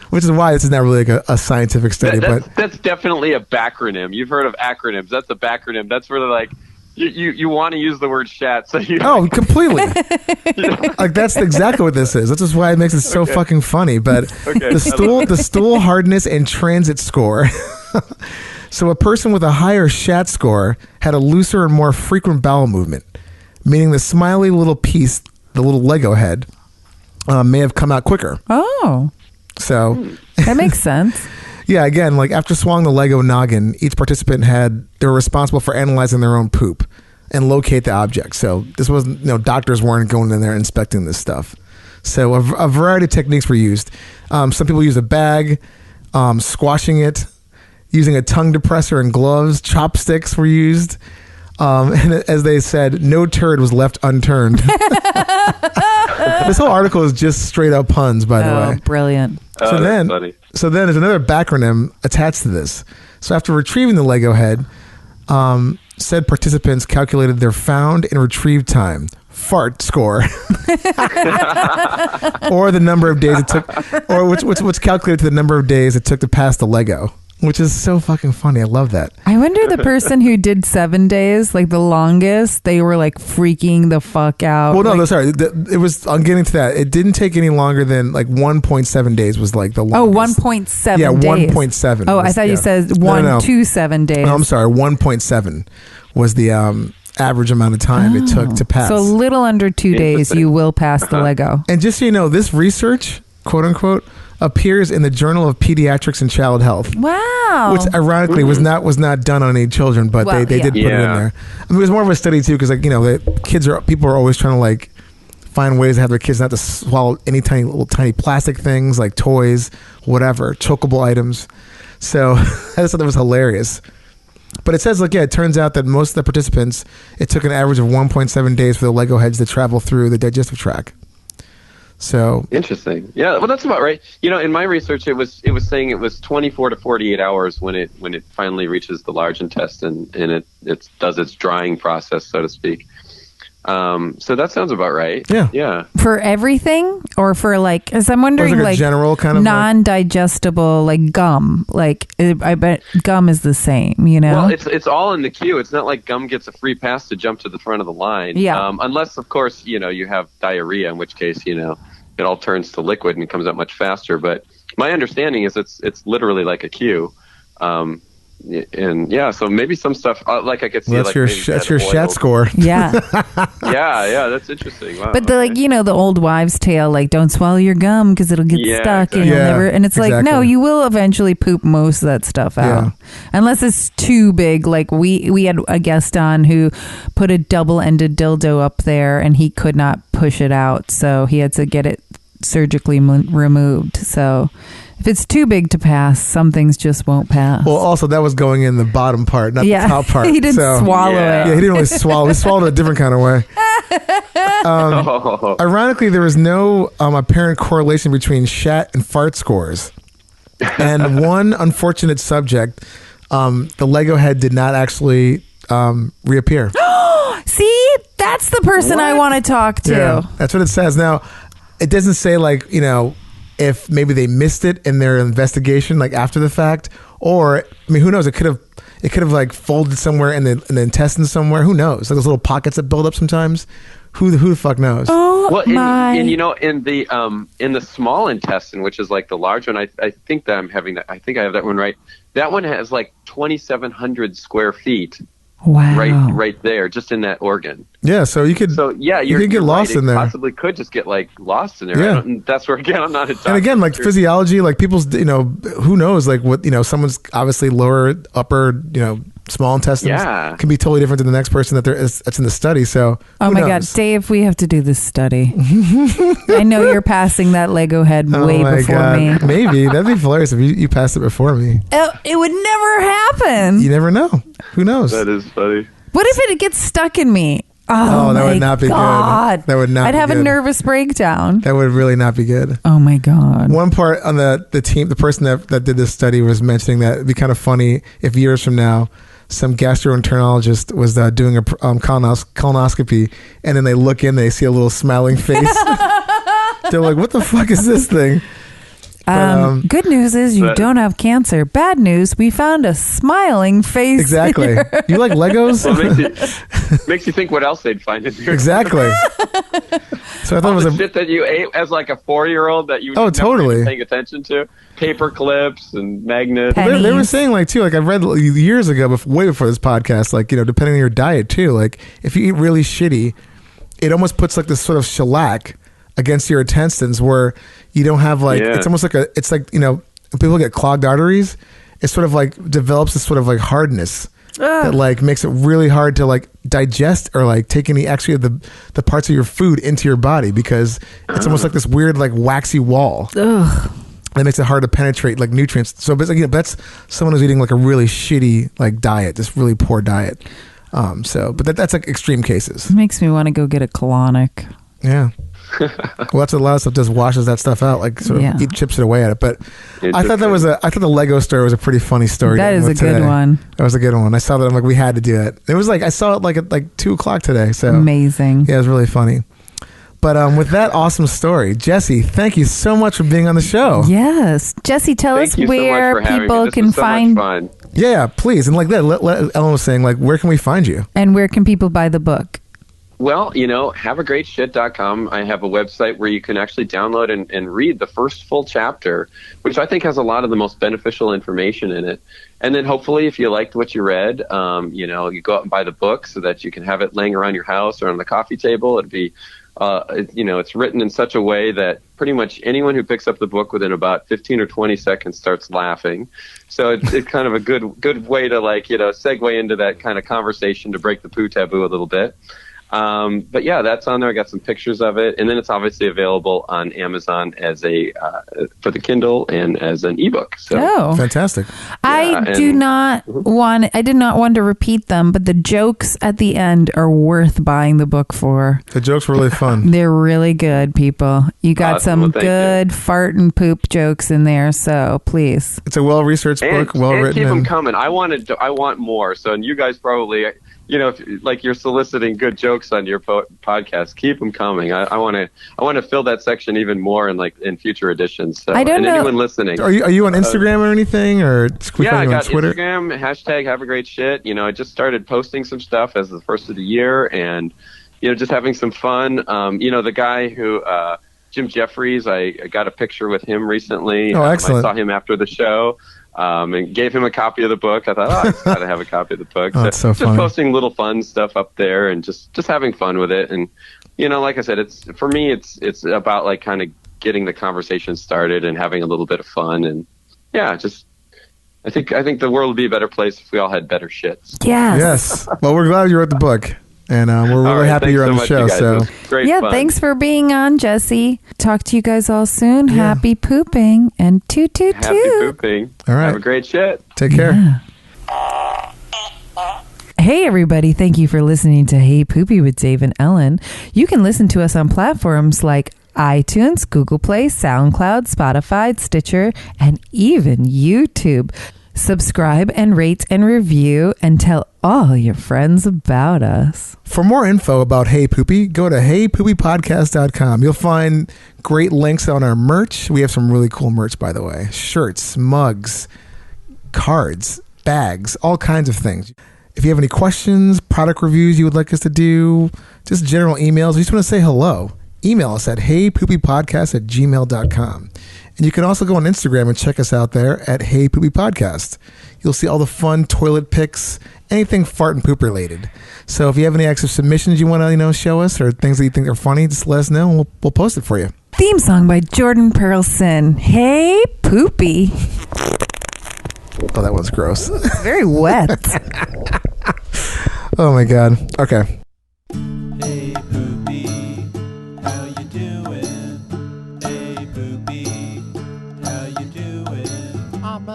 Speaker 4: Which is why this is not really like a scientific study.
Speaker 6: That's definitely a backronym. You've heard of acronyms. That's a backronym. That's where they're like, you want to use the word SHAT. So
Speaker 4: completely. Like that's exactly what this is. That's just why it makes it so fucking funny. But the stool hardness and transit score. So a person with a higher SHAT score had a looser and more frequent bowel movement, meaning the smiley little piece, the little Lego head, may have come out quicker.
Speaker 5: Oh.
Speaker 4: So
Speaker 5: that makes sense.
Speaker 4: Yeah, again, like after swallowing the Lego noggin, each participant they were responsible for analyzing their own poop and locate the object. So this wasn't, doctors weren't going in there inspecting this stuff. So a variety of techniques were used. Some people used a bag, squashing it, using a tongue depressor and gloves. Chopsticks were used. And as they said, no turd was left unturned. This whole article is just straight up puns, by the way.
Speaker 5: Brilliant.
Speaker 4: So then there's another backronym attached to this. So after retrieving the Lego head, said participants calculated their found and retrieved time, fart score, or the number of days it took, or what's calculated to the number of days it took to pass the Lego. Which is so fucking funny. I love that.
Speaker 5: I wonder the person who did 7 days, like the longest, they were like freaking the fuck out.
Speaker 4: Well, no, sorry. It was, I'm getting to that. It didn't take any longer than like 1.7 days was like the longest.
Speaker 5: 1.7
Speaker 4: yeah,
Speaker 5: days.
Speaker 4: 1.7.
Speaker 5: Oh, I thought you said 1 to 7 days.
Speaker 4: No, I'm sorry. 1.7 was the average amount of time it took to pass.
Speaker 5: So a little under 2 days, you will pass the Lego.
Speaker 4: And just so you know, this research, quote unquote, appears in the Journal of Pediatrics and Child Health.
Speaker 5: Wow.
Speaker 4: Which ironically was not done on any children, but
Speaker 5: Well,
Speaker 4: they did put it in there. I mean, it was more of a study too, because people are always trying to like find ways to have their kids not to swallow any tiny plastic things like toys, whatever, chokeable items. So I just thought that was hilarious. But it says, it turns out that most of the participants, it took an average of 1.7 days for the Lego heads to travel through the digestive tract. So
Speaker 6: interesting. Yeah, well, that's about right. In my research, it was saying it was 24 to 48 hours when it finally reaches the large intestine and it does its drying process, so to speak. So that souns about right. Yeah.
Speaker 5: For everything, or for as I'm wondering,
Speaker 4: like general kind of
Speaker 5: non-digestible, like gum. I bet gum is the same.
Speaker 6: Well, it's all in the queue. It's not like gum gets a free pass to jump to the front of the line.
Speaker 5: Yeah.
Speaker 6: Unless, of course, you have diarrhea, in which case, it all turns to liquid and comes out much faster. But my understanding is it's literally like a queue. And yeah, so maybe some stuff I could see.
Speaker 4: That's your Shat score.
Speaker 5: Yeah.
Speaker 6: yeah, that's interesting. Wow,
Speaker 5: but the old wives' tale, don't swallow your gum because it'll get stuck
Speaker 6: exactly.
Speaker 5: and you'll never. And it's no, you will eventually poop most of that stuff out, unless it's too big. We had a guest on who put a double-ended dildo up there and he could not push it out, so he had to get it surgically removed. So if it's too big to pass, some things just won't pass.
Speaker 4: Well, also that was going in the bottom part, not the top part.
Speaker 5: He didn't swallow it.
Speaker 4: Yeah, he didn't really swallow. He swallowed it a different kind of way. Ironically, there was no apparent correlation between shat and fart scores. And one unfortunate subject, the Lego head did not actually reappear.
Speaker 5: See, that's the person I want to talk to.
Speaker 4: Yeah, that's what it says. Now, it doesn't say if maybe they missed it in their investigation, after the fact, or who knows? It could have folded somewhere in the intestines somewhere. Who knows? Those little pockets that build up sometimes. Who the fuck knows?
Speaker 5: Oh,
Speaker 6: well,
Speaker 5: my.
Speaker 6: And in the small intestine, which is the large one, I think that I'm having that. I think I have that one right. That one has 2,700 square feet.
Speaker 5: Wow.
Speaker 6: Right there, just in that organ.
Speaker 4: Yeah, so you could.
Speaker 6: So yeah,
Speaker 4: you could get lost in there.
Speaker 6: Possibly could just get lost in there.
Speaker 4: Yeah.
Speaker 6: That's where I'm not a doctor.
Speaker 4: And again, physiology, people's, who knows, what, someone's obviously lower, upper, small intestines can be totally different than the next person that's in the study. So
Speaker 5: oh my God, Dave, we have to do this study. I know you're passing that Lego head way before me.
Speaker 4: Maybe that'd be hilarious if you passed it before me.
Speaker 5: It would never happen.
Speaker 4: You never know. Who knows?
Speaker 6: That is funny.
Speaker 5: What if it gets stuck in me?
Speaker 4: Oh, that would not be good. That would not.
Speaker 5: I'd have a nervous breakdown.
Speaker 4: That would really not be good.
Speaker 5: Oh my God.
Speaker 4: One part on the team, the person that did this study was mentioning that it'd be kind of funny if years from now, some gastroenterologist was doing a colonoscopy, and then they look in, they see a little smiling face. They're like, "What the fuck is this thing?"
Speaker 5: Good news is you don't have cancer. Bad news, we found a smiling face.
Speaker 4: Exactly.
Speaker 5: Here.
Speaker 4: You like Legos?
Speaker 6: Well, makes you think what else they'd find in here.
Speaker 4: Exactly. So I thought it was
Speaker 6: shit that you ate as a 4-year-old that you
Speaker 4: totally
Speaker 6: paying attention to. Paper clips and magnets.
Speaker 4: They were saying too, I've read years ago, way before this podcast, depending on your diet too, if you eat really shitty, it almost puts this sort of shellac against your intestines where you don't have it's almost when people get clogged arteries, it sort of develops this sort of hardness that makes it really hard to digest or take any actually of the parts of your food into your body, because it's almost this weird waxy wall.
Speaker 5: Ugh.
Speaker 4: That makes it hard to penetrate nutrients. So that's someone who's eating a really shitty diet, this really poor diet. But that's extreme cases.
Speaker 5: It makes me want to go get a colonic.
Speaker 4: Yeah. Well, that's a lot of stuff just washes that stuff out, chips it away at it. But I thought the Lego story was a pretty funny story.
Speaker 5: That is a good one.
Speaker 4: That was a good one. I saw that. I'm we had to do it. It was I saw it at 2:00 today. So
Speaker 5: amazing.
Speaker 4: Yeah, it was really funny. But with that awesome story, Jesse, thank you so much for being on the show.
Speaker 5: Yes, Jesse, tell us where people can find.
Speaker 4: Yeah, please. And let Ellen was saying, where can we find you?
Speaker 5: And where can people buy the book?
Speaker 6: Well, haveagreatshit.com. I have a website where you can actually download and read the first full chapter, which I think has a lot of the most beneficial information in it. And then hopefully if you liked what you read, you go out and buy the book so that you can have it laying around your house or on the coffee table. It'd be, it's written in such a way that pretty much anyone who picks up the book within about 15 or 20 seconds starts laughing. So it's kind of a good way to segue into that kind of conversation to break the poo taboo a little bit. But yeah, that's on there. I got some pictures of it, and then it's obviously available on Amazon as for the Kindle and as an ebook. So
Speaker 4: fantastic!
Speaker 5: I did not want to repeat them, but the jokes at the end are worth buying the book for.
Speaker 4: The jokes were really fun.
Speaker 5: They're really good, people. You got some good fart and poop jokes in there, so please.
Speaker 4: It's a well-researched book, well-written.
Speaker 6: Keep them coming. I want more. So, and you guys probably. If you're soliciting good jokes on your podcast, keep them coming. I want to fill that section even more in future editions. So,
Speaker 5: I don't know.
Speaker 6: Anyone listening,
Speaker 4: are you on Instagram or anything, or
Speaker 6: I got
Speaker 4: Twitter?
Speaker 6: Instagram #HaveAGreatShit. I just started posting some stuff as the first of the year, and just having some fun. The guy who Jim Jeffries, I got a picture with him recently.
Speaker 4: Oh, excellent!
Speaker 6: I saw him after the show. And gave him a copy of the book. I thought, I just got to have a copy of the book.
Speaker 4: That's so
Speaker 6: just
Speaker 4: fun.
Speaker 6: Posting little fun stuff up there and just having fun with it. And, like I said, it's about kind of getting the conversation started and having a little bit of fun. And I think the world would be a better place if we all had better shits.
Speaker 4: Yes. Well, we're glad you wrote the book. And we're really happy you're on the show. So
Speaker 6: great fun.
Speaker 5: Thanks for being on, Jesse. Talk to you guys all soon. Yeah. Happy pooping and toot toot toot.
Speaker 6: Happy pooping.
Speaker 4: All right.
Speaker 6: Have a great shit.
Speaker 4: Take care.
Speaker 5: Yeah. Hey everybody, thank you for listening to Hey Poopy with Dave and Ellen. You can listen to us on platforms like iTunes, Google Play, SoundCloud, Spotify, Stitcher, and even YouTube. Subscribe and rate and review and tell all your friends about us.
Speaker 4: For more info about Hey Poopy, go to heypoopypodcast.com. You'll find great links on our merch. We have some really cool merch, by the way. Shirts, mugs, cards, bags, all kinds of things. If you have any questions, product reviews you would like us to do, just general emails, we just want to say hello. Email us at heypoopypodcast@gmail.com. And you can also go on Instagram and check us out there at Hey Poopy Podcast. You'll see all the fun toilet pics, anything fart and poop related. So if you have any extra submissions you want to show us or things that you think are funny, just let us know and we'll post it for you.
Speaker 5: Theme song by Jordan Pearlson. Hey Poopy.
Speaker 4: Oh, that one's gross.
Speaker 5: Very wet.
Speaker 4: Oh my God. Okay.
Speaker 1: Hey Poopy, how you doing? Hey Poopy, how you doing?
Speaker 2: I'm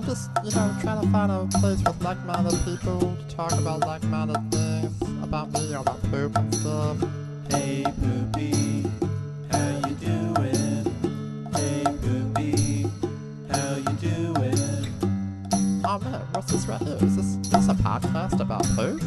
Speaker 2: just, trying to find a place with like-minded people to talk about like-minded things about me, about poop and stuff.
Speaker 1: Hey Poopy, how you doing? Hey Poopy, how you doing?
Speaker 2: Oh man, what's this right here? Is this a podcast about poop?